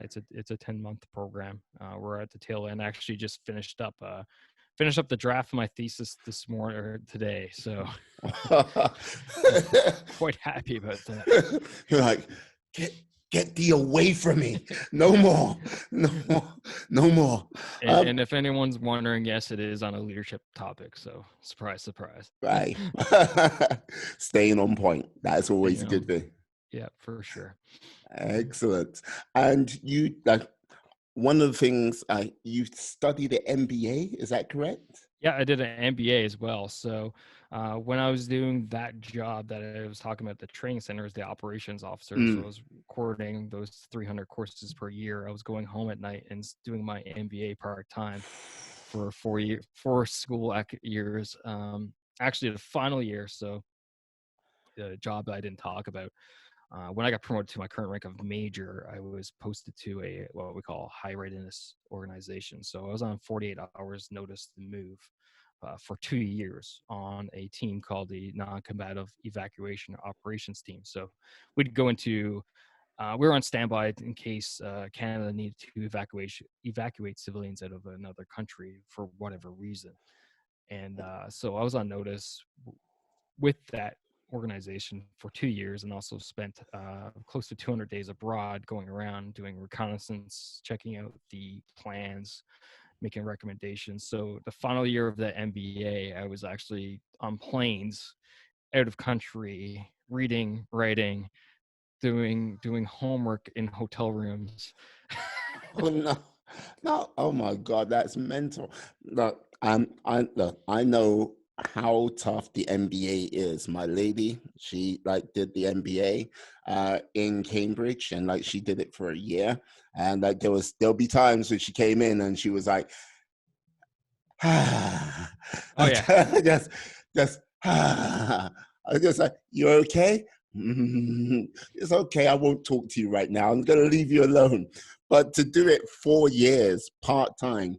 It's a 10-month program. We're at the tail end. I actually just finished up the draft of my thesis this morning or today. So I'm quite happy about that. You're like, get thee away from me. No more. No more. No more. And if anyone's wondering, yes, it is on a leadership topic. So surprise, surprise. Right. Staying on point. That's always a good thing. Yeah, for sure. Excellent. And you, like, one of the things you study the MBA, is that correct? Yeah, I did an MBA as well. So when I was doing that job that I was talking about, the training center as the operations officer, so I Mm. was coordinating those 300 courses per year. I was going home at night and doing my MBA part time for 4 school years. Actually, the final year, so the job that I didn't talk about. When I got promoted to my current rank of major, I was posted to a what we call high readiness organization. So I was on 48 hours notice to move for 2 years on a team called the non-combative evacuation operations team. So we'd go into we were on standby in case Canada needed to evacuate civilians out of another country for whatever reason. And so I was on notice with that organization for 2 years, and also spent close to 200 days abroad going around doing reconnaissance, checking out the plans, making recommendations. So the final year of the MBA, I was actually on planes out of country, reading, writing, doing homework in hotel rooms. Oh no, no! Oh my God, that's mental. Look, I know how tough the MBA is. My lady, she like did the MBA in Cambridge, and like she did it for a year. And like there'll be times when she came in and she was like, Oh yeah. just, just, I was just like, you okay? "Mm, it's okay. I won't talk to you right now. I'm going to leave you alone." But to do it 4 years part time,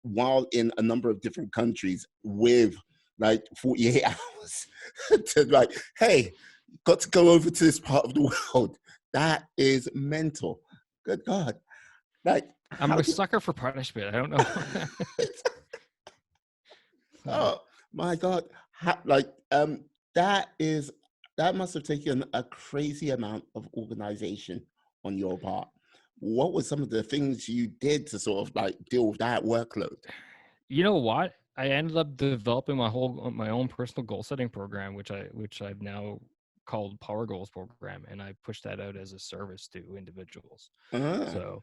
while in a number of different countries with like 48 hours to like, hey, got to go over to this part of the world. That is mental. Good God. Like, I'm how a do sucker for punishment. I don't know. So, Oh my God. Like that is that must have taken a crazy amount of organization on your part. What were some of the things you did to sort of like deal with that workload? you know what? I ended up developing my own personal goal setting program, which I've now called Power Goals program, and I push that out as a service to individuals. Ah,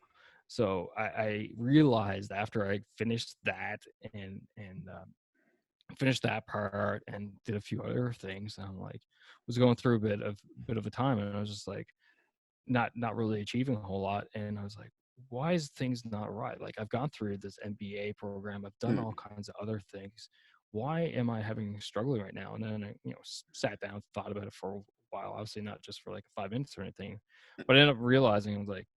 So I realized after I finished that and finished that part and did a few other things, I'm like was going through a bit of a time, and I was just like not really achieving a whole lot, and I was like, why is things not right? Like, I've gone through this MBA program, I've done mm, all kinds of other things. Why am I having struggling right now? And then I sat down, thought about it for a while, obviously not just for like 5 minutes or anything, but I ended up realizing, I was like,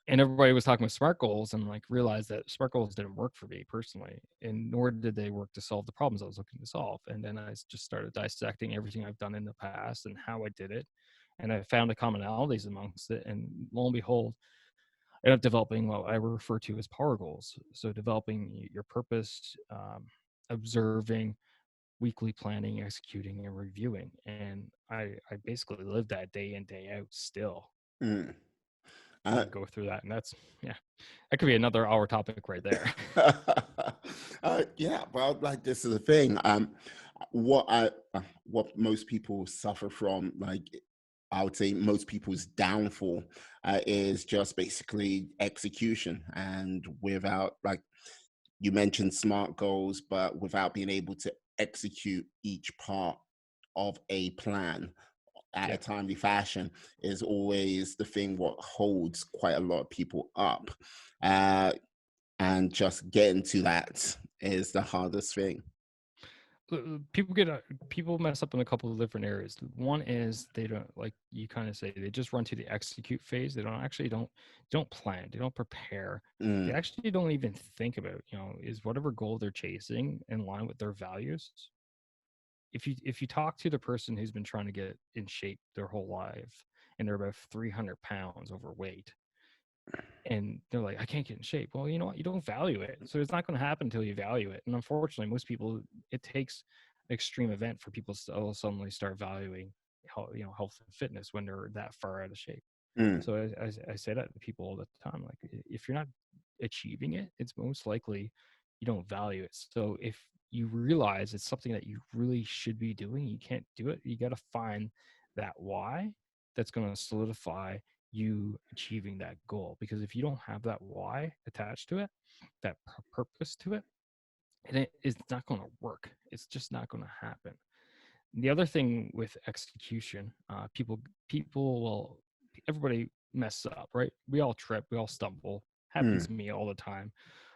and everybody was talking about smart goals, and like realized that smart goals didn't work for me personally, and nor did they work to solve the problems I was looking to solve. And then I just started dissecting everything I've done in the past and how I did it, and I found the commonalities amongst it, and lo and behold, I ended up developing what I refer to as power goals. So developing your purpose, observing, weekly planning, executing, and reviewing. And I basically live that day in, day out still, mm. Uh, and go through that. And that's, yeah, that could be another hour topic right there. yeah, well, like this is the thing. What I what most people suffer from, like I would say, most people's downfall is just basically execution, and without like you mentioned smart goals, but without being able to execute each part of a plan at a Yeah. timely fashion is always the thing what holds quite a lot of people up. Uh, and just getting to that is the hardest thing. People mess up in a couple of different areas. One is they don't, like you kind of say, they just run to the execute phase. They don't plan, they don't prepare, they Mm, actually don't even think about, is whatever goal they're chasing in line with their values. If you talk to the person who's been trying to get in shape their whole life, and they're about 300 pounds overweight, and they're like, I can't get in shape. Well, you know what? You don't value it. So it's not going to happen until you value it. And unfortunately, most people, it takes an extreme event for people to suddenly start valuing health and fitness when they're that far out of shape. mm, So I say that to people all the time. Like, if you're not achieving it, it's most likely you don't value it. So if you realize it's something that you really should be doing, you can't do it, you got to find that why that's going to solidify you achieving that goal. Because if you don't have that why attached to it, that purpose to it, it's not going to work. It's just not going to happen. The other thing with execution, people everybody mess up, right? We all trip, we all stumble. Happens to me all the time.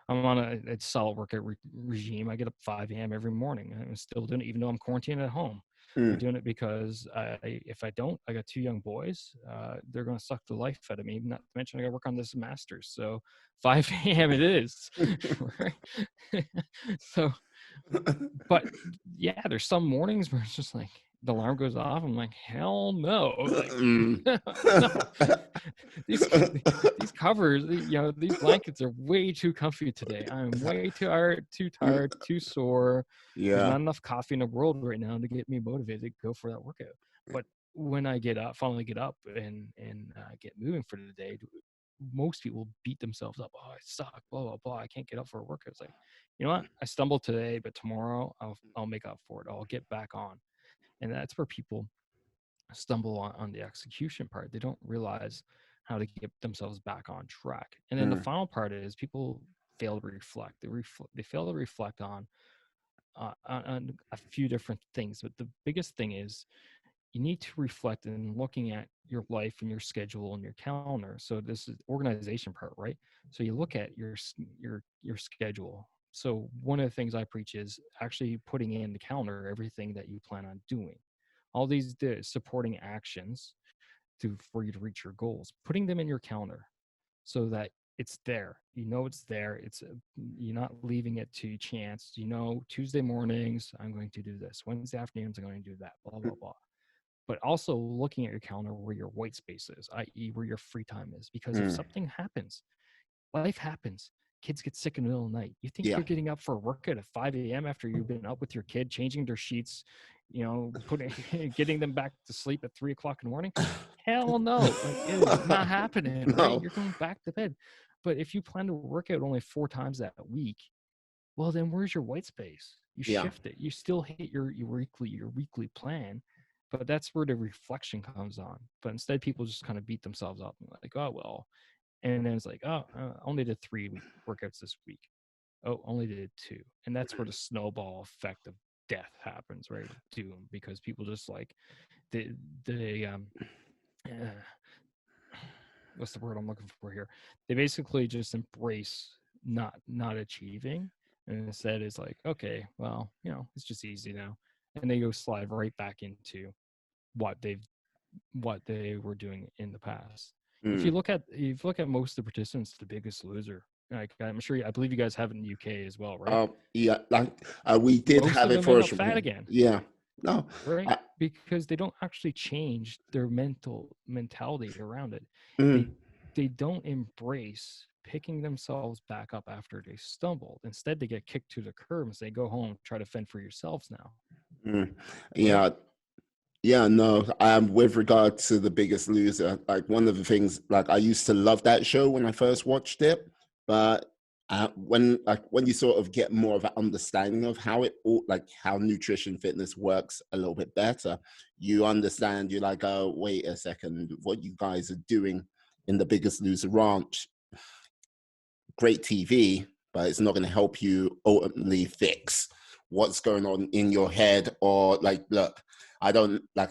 I'm on a solid workout regime. I get up 5 a.m. every morning. I'm still doing it, even though I'm quarantined at home. I'm doing it because if I don't, I got 2 young boys. They're going to suck the life out of me. Not to mention, I got to work on this master's. So 5 a.m. it is. Right? So, but yeah, there's some mornings where it's just like the alarm goes off. I'm like, hell no. Like, no. These covers, these blankets are way too comfy today. I'm way too tired, too sore. There's Yeah. not enough coffee in the world right now to get me motivated to go for that workout. But when I finally get up and get moving for the day, most people beat themselves up. Oh, I suck, blah, blah, blah. I can't get up for a workout. It's like, you know what? I stumbled today, but tomorrow I'll make up for it. I'll get back on. And that's where people stumble on the execution part. They don't realize how to get themselves back on track. And then the final part is people fail to reflect. They fail to reflect on a few different things. But the biggest thing is you need to reflect in looking at your life and your schedule and your calendar. So this is organization part, right? So you look at your schedule. So one of the things I preach is actually putting in the calendar everything that you plan on doing, all these supporting actions for you to reach your goals, putting them in your calendar so that it's there. It's there. You're not leaving it to chance. Tuesday mornings I'm going to do this. Wednesday afternoons I'm going to do that. Blah blah blah. But also looking at your calendar where your white space is, i.e., where your free time is. Because if something happens, life happens. Kids get sick in the middle of the night. You think you're getting up for a workout at 5 a.m. after you've been up with your kid, changing their sheets, getting them back to sleep at 3 o'clock in the morning? Hell no. Like, it is not happening, right? No. You're going back to bed. But if you plan to work out only 4 times that week, well, then where's your white space? You shift it. You still hit your weekly plan, but that's where the reflection comes on. But instead, people just kind of beat themselves up and like, oh well. And then it's like, oh, I only did 3 workouts this week. Oh, only did 2. And that's where the snowball effect of death happens, right? Doom, because people just like they what's the word I'm looking for here? They basically just embrace not achieving, and instead it's like, okay, well, it's just easy now, and they go slide right back into what they were doing in the past. If you look at most of the participants, The Biggest Loser, like I believe you guys have it in the UK as well, right? Yeah, like we did Most have of it them for end a up short fat period. again, Yeah. No. right? Because they don't actually change their mentality around it. They Mm, they don't embrace picking themselves back up after they stumbled. Instead, they get kicked to the curb and say, "Go home, try to fend for yourselves now." mm. Right? Yeah. Yeah, no, with regard to The Biggest Loser, like one of the things, like I used to love that show when I first watched it, but when you sort of get more of an understanding of how how nutrition fitness works a little bit better, you understand, you're like, oh, wait a second, what you guys are doing in The Biggest Loser Ranch, great TV, but it's not going to help you ultimately fix what's going on in your head. Or like, look, I don't like,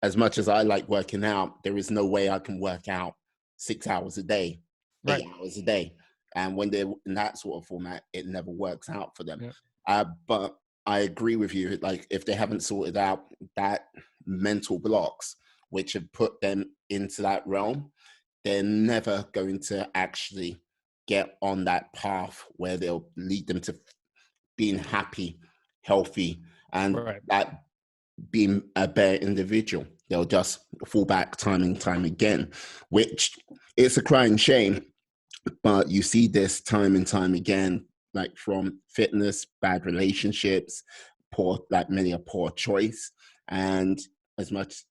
as much as I like working out, there is no way I can work out 6 hours a day, Right. 8 hours a day. And when they're in that sort of format, it never works out for them. Yeah. But I agree with you. Like, if they haven't sorted out that mental blocks, which have put them into that realm, they're never going to actually get on that path where they'll lead them to being happy, healthy, and Right. that being a better individual. They'll just fall back time and time again, which it's a crying shame. But you see this time and time again, like from fitness, bad relationships, many a poor choice. And as much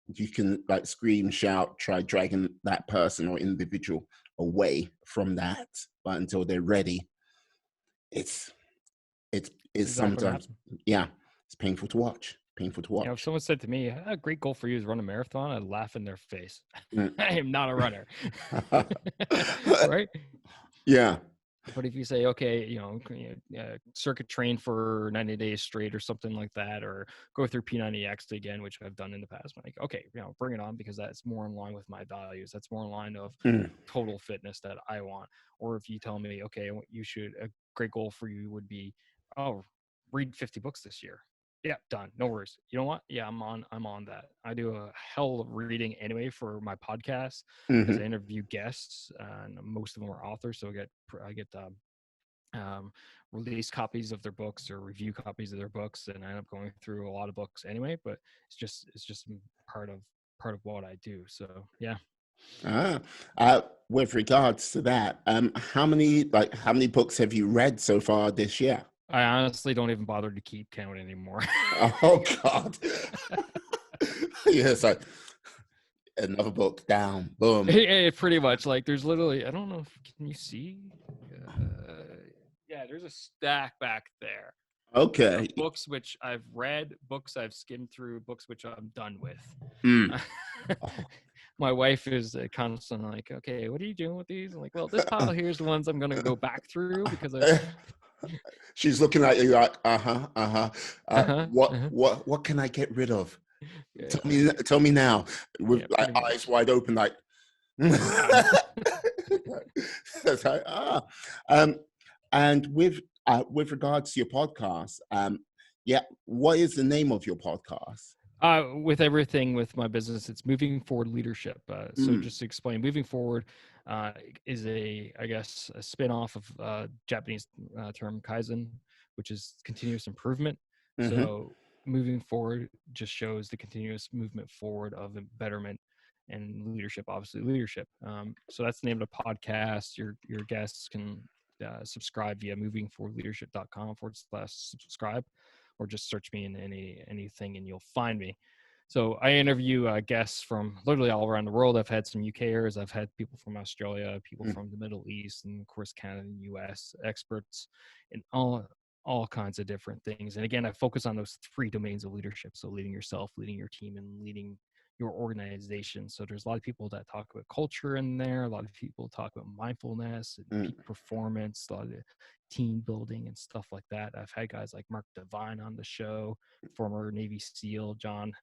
you can like scream, shout, try dragging that person or individual away from that, but until they're ready, it's it's It's not going to sometimes, happen. yeah, it's painful to watch. Painful to If watch. someone said to me, "A great goal for you is run a marathon," I'd laugh in their face. Mm. I am not a runner. Right? Yeah. But if you say, okay, circuit train for 90 days straight or something like that, or go through P90X again, which I've done in the past, I'm like, okay, bring it on, because that's more in line with my values. That's more in line of Mm. total fitness that I want. Or if you tell me, okay, a great goal for you would be, oh, read 50 books this year. Yeah, done. No worries. You know what? Yeah, I'm on that. I do a hell of reading anyway for my podcast, because I Hmm. interview guests, and most of them are authors. So I get release copies of their books or review copies of their books, and I end up going through a lot of books anyway. But it's just part of what I do. So yeah. Ah, with regards to that, how many books have you read so far this year? I honestly don't even bother to keep count anymore. Oh God. Yes, another book down. Boom. Pretty much, like, there's literally, I don't know if, can you see? Yeah, there's a stack back there of Okay. books which I've read, books I've skimmed through, books which I'm done with. Mm. Oh. My wife is constantly like, okay, what are you doing with these? I'm like, well, this pile here is the ones I'm going to go back through, because I, She's looking at you like, uh-huh, uh-huh. uh-huh, What uh-huh. what what can I get rid of? Yeah, Tell me now, with yeah, like pretty eyes much. wide open, like. Yeah. That's like, um, and with regards to your podcast, yeah, what is the name of your podcast? With everything with my business, it's moving forward leadership. So Mm. just to explain, moving forward uh, is I guess, a spin-off of Japanese term kaizen, which is continuous improvement. Mm-hmm. So moving forward just shows the continuous movement forward of betterment and leadership, obviously leadership. So that's the name of the podcast. Your guests can subscribe via movingforwardleadership.com/subscribe, or just search me in anything and you'll find me. So I interview guests from literally all around the world. I've had some UKers, I've had people from Australia, people Mm. from the Middle East, and of course Canada and US, experts in all kinds of different things. And again, I focus on those three domains of leadership. So leading yourself, leading your team, and leading your organization. So there's a lot of people that talk about culture in there, a lot of people talk about mindfulness and Mm. peak performance, a lot of team building and stuff like that. I've had guys like Mark Devine on the show, former Navy SEAL John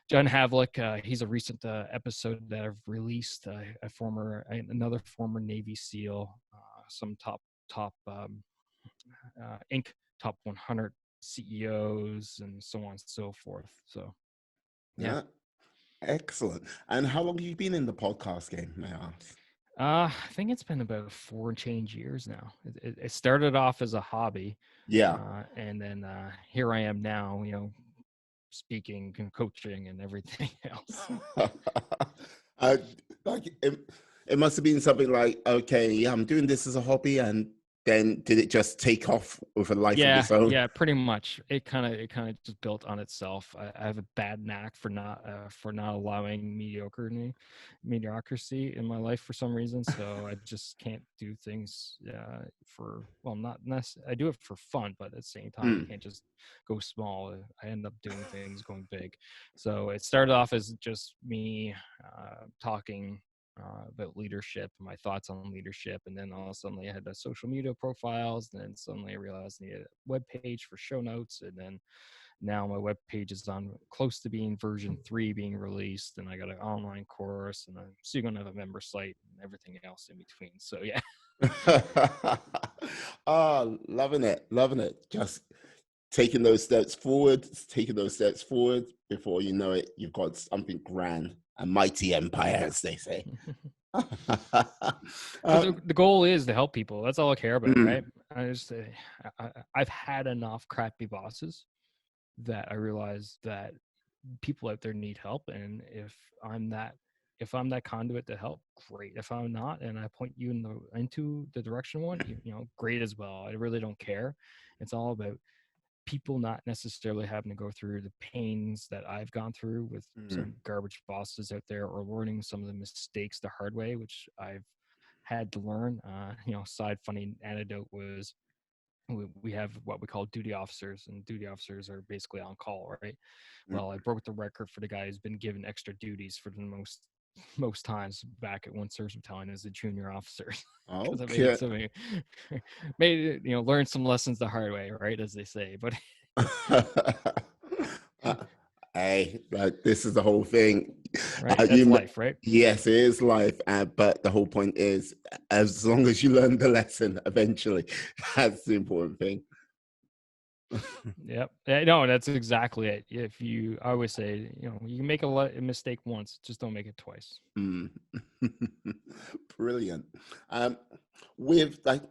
Havlick. He's a recent episode that I've released. Another former Navy SEAL, some top Inc. top 100 CEOs, and so on and so forth. So yeah. Yeah, excellent. And how long have you been in the podcast game, may I ask? I think it's been about 4 and change years now. It started off as a hobby, Yeah. and then here I am now, speaking and coaching and everything else. uh, like it must have been something like, okay, I'm doing this as a hobby, and then did it just take off with a life of Yeah, its own? yeah, pretty much. It kind of just built on itself. I have a bad knack for not allowing mediocrity in my life for some reason. So I just can't do things not necessarily. I do it for fun, but at the same time, I Mm. can't just go small. I end up doing things going big. So it started off as just me talking about leadership, my thoughts on leadership, and then all of a sudden I had the social media profiles, and then suddenly I realized I needed a web page for show notes, and then now my web page is on close to being version 3 being released, and I got an online course, and I'm still gonna have a member site and everything else in between. So yeah. Oh, loving it, loving it. Just taking those steps forward. Before you know it, you've got something grand, a mighty empire, as they say. But uh, the goal is to help people. That's all I care about, right? mm, I just I've had enough crappy bosses that I realized that people out there need help, and if I'm that conduit to help, great. If I'm not, and I point you into the direction one, great as well. I really don't care. It's all about people not necessarily having to go through the pains that I've gone through with mm, some garbage bosses out there, or learning some of the mistakes the hard way, which I've had to learn. Side funny anecdote was, we have what we call duty officers, and duty officers are basically on call, right? mm, Well, I broke the record for the guy who's been given extra duties for the most most times back at one service battalion as a junior officer because I made Okay. so many, made it, learned some lessons the hard way, right, as they say. But Uh, hey, like this is the whole thing. right, that's You, life, right? yes, it is life, but the whole point is, as long as you learn the lesson eventually, that's the important thing. Yep. No, that's exactly it. If you, I always say, you can make a mistake once, just don't make it twice. Mm. Brilliant. Um, with like,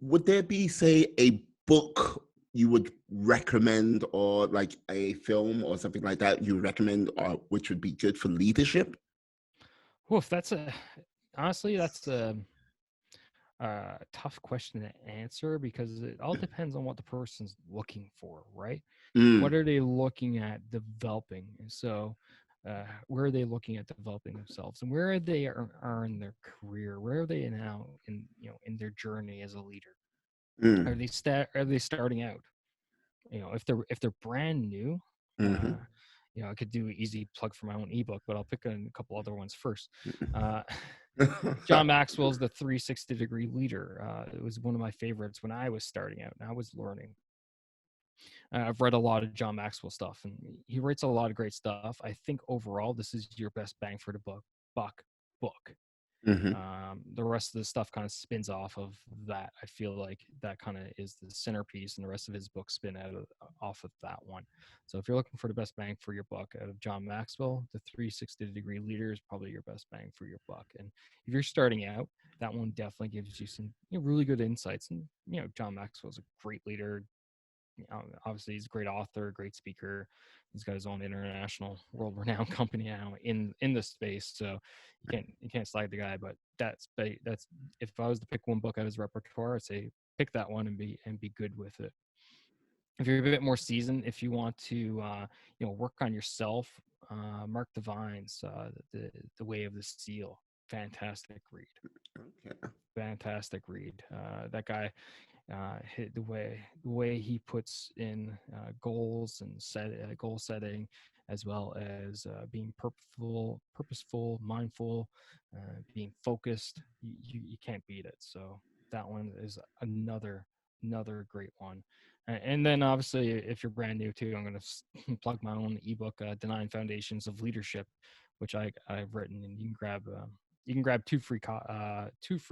would there be, say, a book you would recommend, or like a film or something like that you would recommend, or which would be good for leadership? Woof, honestly, that's a tough question to answer because it all depends on what the person's looking for, right? What Mm, are they looking at developing? So, where are they looking at developing themselves, and where are in their career? Where are they now in their journey as a leader? mm, Are they starting out? If they're brand new, uh, mhm. I could do easy plug for my own ebook, but I'll pick a couple other ones first. Uh, John Maxwell's The 360-Degree Leader. It was one of my favorites when I was starting out and I was learning. I've read a lot of John Maxwell stuff, and he writes a lot of great stuff. I think overall, this is your best bang for the buck book. Mhm. The rest of the stuff kind of spins off of that. I feel like that kind of is the centerpiece, and the rest of his books spin off of that one. So if you're looking for the best bang for your buck out of John Maxwell, the 360-Degree Leader is probably your best bang for your buck. And if you're starting out, that one definitely gives you some really good insights. And John Maxwell's a great leader. Obviously he's a great author, great speaker. He's got his own international, world-renowned company now in this space. So you can't slide the guy. But that's if I was to pick one book out of his repertoire, I'd say pick that one and be good with it. If you're a bit more seasoned, if you want to work on yourself, Mark Devine's the Way of the Seal, fantastic read. Okay. Fantastic read. That guy, the way he puts in goals and goal setting, as well as being purposeful, mindful, being focused. You can't beat it. So that one is another great one. And then obviously, if you're brand new too, I'm going to plug my own ebook, "Denying Foundations of Leadership," which I've written, and you can grab two free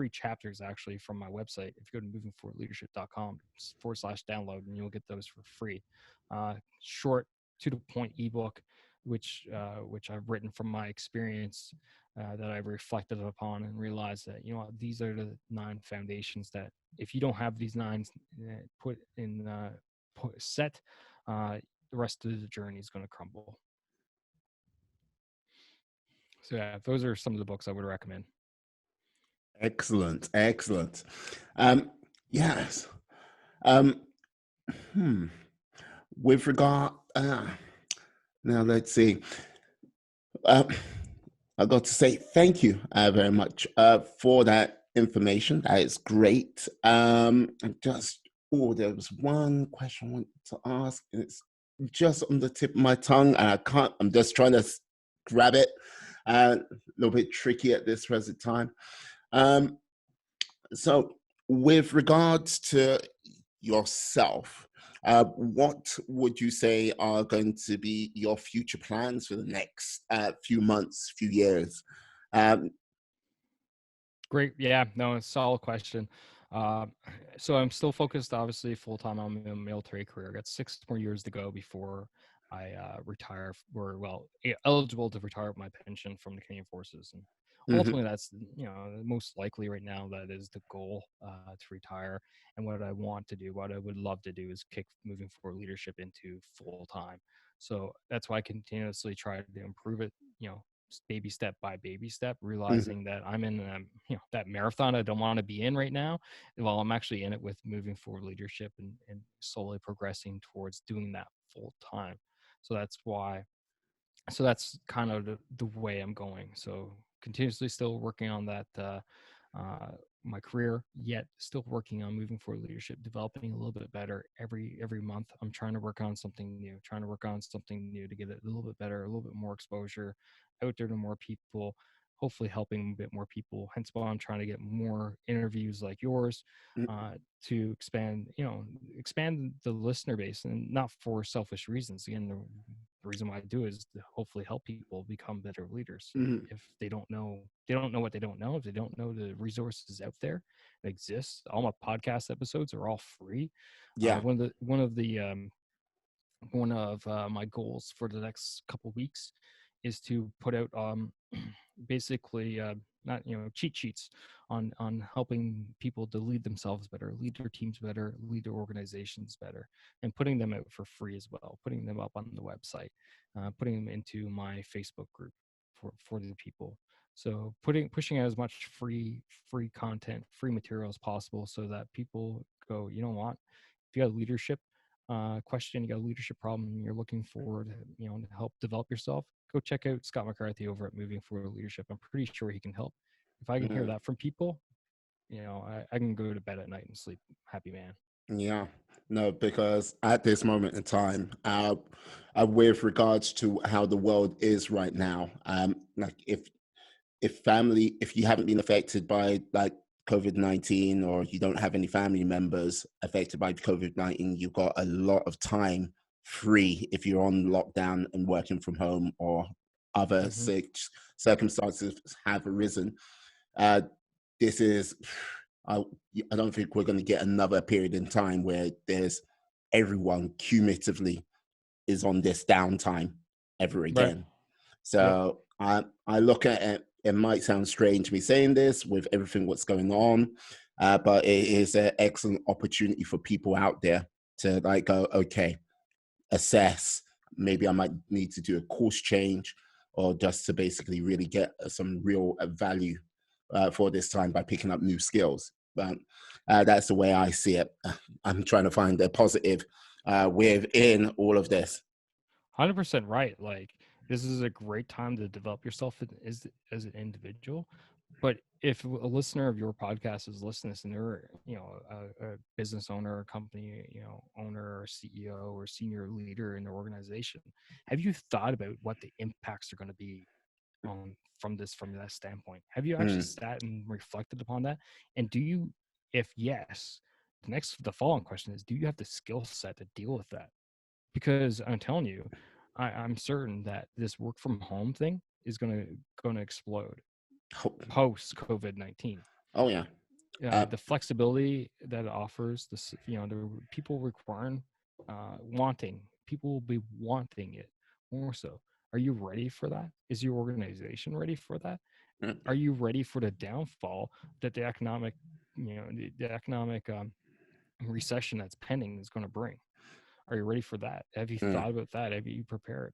chapters actually from my website. If you go to movingforwardleadership.com/download, and you'll get those for free. Short, to the point ebook, which I've written from my experience, that I've reflected upon and realized that these are the 9 foundations that if you don't have these 9 put in set, the rest of the journey is going to crumble. So yeah, those are some of the books I would recommend. Excellent, excellent. Um, yes. Um, hmm. With regard, now let's see. Uh, I got to say thank you very much for that information. That is great. There was one question I wanted to ask, and it's just on the tip of my tongue, and I can't. I'm just trying to grab it. A little bit tricky at this present time. Um, so, with regards to yourself, what would you say are going to be your future plans for the next few months, few years? Um, Great. Yeah, no, it's a solid question. Uh, so I'm still focused, obviously, full time on my military career. I got 6 more years to go before I retire, or well, eligible to retire with my pension from the Canadian Forces. And mhm, ultimately, that's most likely right now that is the goal, to retire. And what I want to do, what I would love to do, is kick moving forward leadership into full time. So that's why I continuously try to improve it. Baby step by baby step, mhm. realizing that I'm in that marathon I don't want to be in right now. Well, I'm actually in it with moving forward leadership, and slowly progressing towards doing that full time. So that's kind of the way I'm going. So continuously still working on that, my career, yet still working on moving forward leadership, developing a little bit better every month. I'm trying to work on something new, trying to work on something new to get it a little bit better, a little bit more exposure out there to more people, hopefully helping a bit more people. Hence why I'm trying to get more interviews like yours, Mm, uh, to expand the listener base, and not for selfish reasons. Again, the reason why I do is to hopefully help people become better leaders. mm, If they don't know what they don't know. If they don't know the resources out there that exist, all my podcast episodes are all free. yeah. One of my goals for the next couple weeks is to put out basically not cheat sheets on helping people to lead themselves better, lead their teams better, lead their organizations better, and putting them out for free as well, putting them up on the website, putting them into my Facebook group for the people. So pushing out as much free content, free material as possible, so that people go, you know what, if you got leadership question, you got a leadership problem, and you're looking forward, to help develop yourself, go check out Scott McCarthy over at Moving Forward Leadership. I'm pretty sure he can help. If I can hear Mm, that from people, I can go to bed at night and sleep happy, man. yeah. No, because at this moment in time, with regards to how the world is right now, like if you haven't been affected by like COVID-19, or you don't have any family members affected by COVID-19, you've got a lot of time free if you're on lockdown and working from home, or other Hmm. circumstances have arisen. Uh, this is, I, I don't think we're going to get another period in time where there's everyone cumulatively is on this downtime ever Right. again. Yep. So I look at it. It might sound strange me saying this with everything what's going on, but it is an excellent opportunity for people out there to like go, okay, assess. Maybe I might need to do a course change, or just to basically really get some real value for this time by picking up new skills. But that's the way I see it. I'm trying to find the positive within all of this. 100% right. Like, this is a great time to develop yourself as an individual. But if a listener of your podcast is listening and they're, a business owner, a company, owner, or CEO, or senior leader in their organization, have you thought about what the impacts are going to be on from that standpoint? Have you actually Mm. sat and reflected upon that? And do you, if yes, the following question is, do you have the skill set to deal with that? Because I'm telling you, I'm certain that this work from home thing is gonna explode Oh, post COVID-19. oh yeah. Uh, The flexibility that it offers, the people requiring, wanting, people will be wanting it more so. Are you ready for that? Is your organization ready for that? Are mm, you ready for the downfall that the economic recession that's pending is going to bring? Are you ready for that? Have you mm, thought about that? Have you prepared?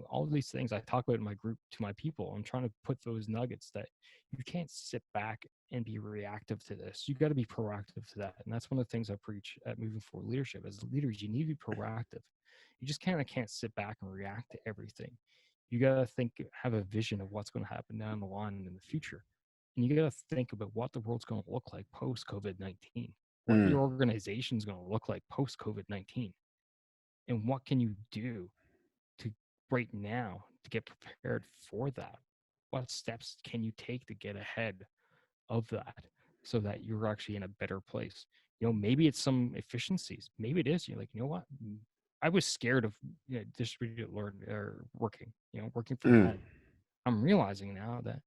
All of these things I talk about in my group to my people. I'm trying to put those nuggets that you can't sit back and be reactive to this. You got to be proactive to that. And that's one of the things I preach at Moving Forward Leadership. As leaders, you need to be proactive. You just kind of can't sit back and react to everything. You got to have a vision of what's going to happen down the line in the future. And you got to think about what the world's going to look like post COVID-19, what mm, your organization is going to look like post COVID-19, and what can you do to right now to get prepared for that? What steps can you take to get ahead of that so that you're actually in a better place? Maybe it's some efficiencies. Maybe it is. You're like, you know what? I was scared of distributed learn or working from mm. home. I'm realizing now that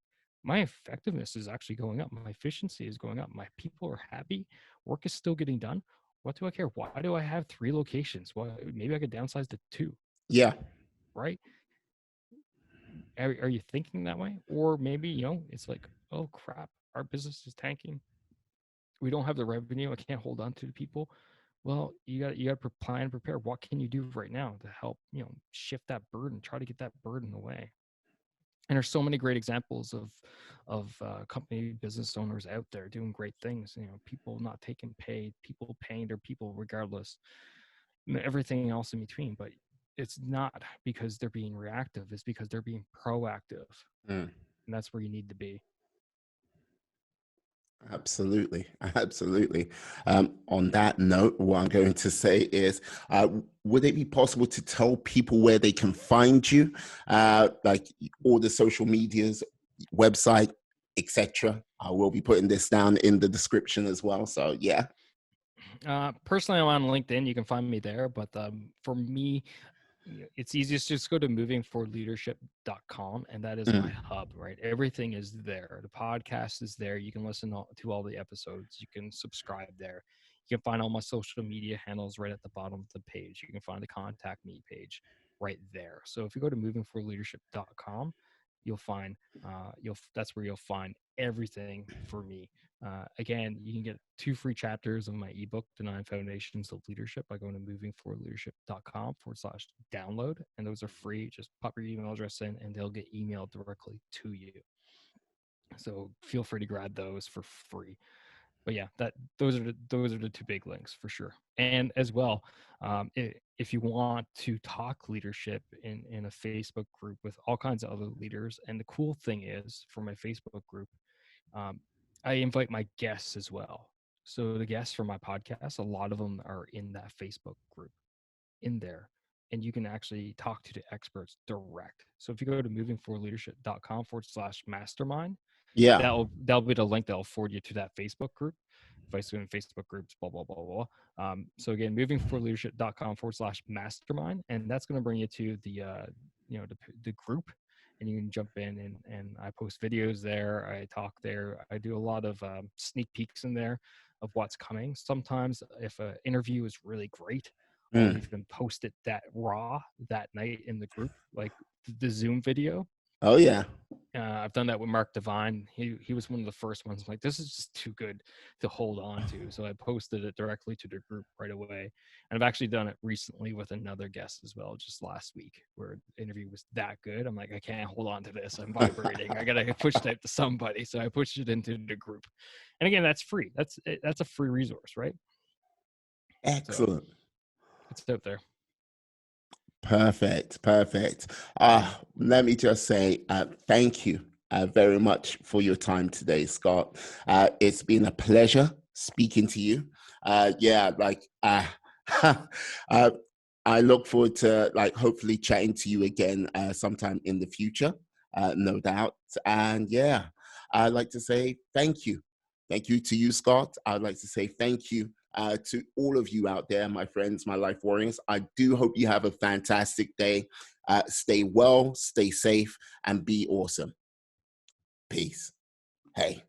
my effectiveness is actually going up. My efficiency is going up. My people are happy. Work is still getting done. What do I care? Why do I have 3 locations? Well, maybe I could downsize to 2, Yeah. right? Are you thinking that way? Or maybe, it's like, oh crap, our business is tanking. We don't have the revenue. I can't hold on to the people. Well, you got to plan and prepare. What can you do right now to help, shift that burden, try to get that burden away? And there's so many great examples of company business owners out there doing great things. People not taking pay, people paying their people regardless, and everything else in between. But it's not because they're being reactive; it's because they're being proactive, Mm. and that's where you need to be. Absolutely, absolutely. On that note, what I'm going to say is, would it be possible to tell people where they can find you, like all the social medias, website, etc.? I will be putting this down in the description as well. So yeah. Personally, I'm on LinkedIn. You can find me there. But for me, it's easiest just go to movingforleadership.com, and that is my Mm, hub, right? Everything is there. The podcast is there. You can listen to all the episodes. You can subscribe there. You can find all my social media handles right at the bottom of the page. You can find the contact me page right there. So if you go to movingforleadership.com, you'll find that's where you'll find everything for me. Again, you can get 2 free chapters of my ebook, The 9 Foundations of Leadership, by going to movingforleadership.com/download. And those are free. Just pop your email address in and they'll get emailed directly to you. So feel free to grab those for free. But yeah, those are the 2 big links for sure. And as well, if you want to talk leadership in a Facebook group with all kinds of other leaders, and the cool thing is for my Facebook group, um, I invite my guests as well. So the guests for my podcast, a lot of them are in that Facebook group in there, and you can actually talk to the experts direct. So if you go to movingforleadership.com/mastermind, yeah. that'll be the link that'll forward you to that Facebook group. Facebook groups, blah blah blah blah. So again, movingforleadership.com/mastermind, and that's going to bring you to the group, and you can jump in and I post videos there. I talk there. I do a lot of sneak peeks in there of what's coming. Sometimes if an interview is really great, I'll Mm. even post it that raw that night in the group, like the Zoom video. Oh yeah. I've done that with Mark Devine. He was one of the first ones. I'm like, this is just too good to hold on to. So I posted it directly to the group right away. And I've actually done it recently with another guest as well, just last week, where the interview was that good. I'm like, I can't hold on to this. I'm vibrating. I gotta push type to somebody. So I pushed it into the group. And again, that's free. That's a free resource, right? So Excellent. it's out there. Perfect, perfect. Let me just say thank you very much for your time today, Scott. It's been a pleasure speaking to you. Yeah, like uh, I look forward to like hopefully chatting to you again sometime in the future, no doubt. And yeah, I'd like to say thank you. Thank you to you, Scott. I'd like to say thank you to all of you out there, my friends, my life warriors. I do hope you have a fantastic day. Stay well, stay safe, and be awesome. Peace. Hey.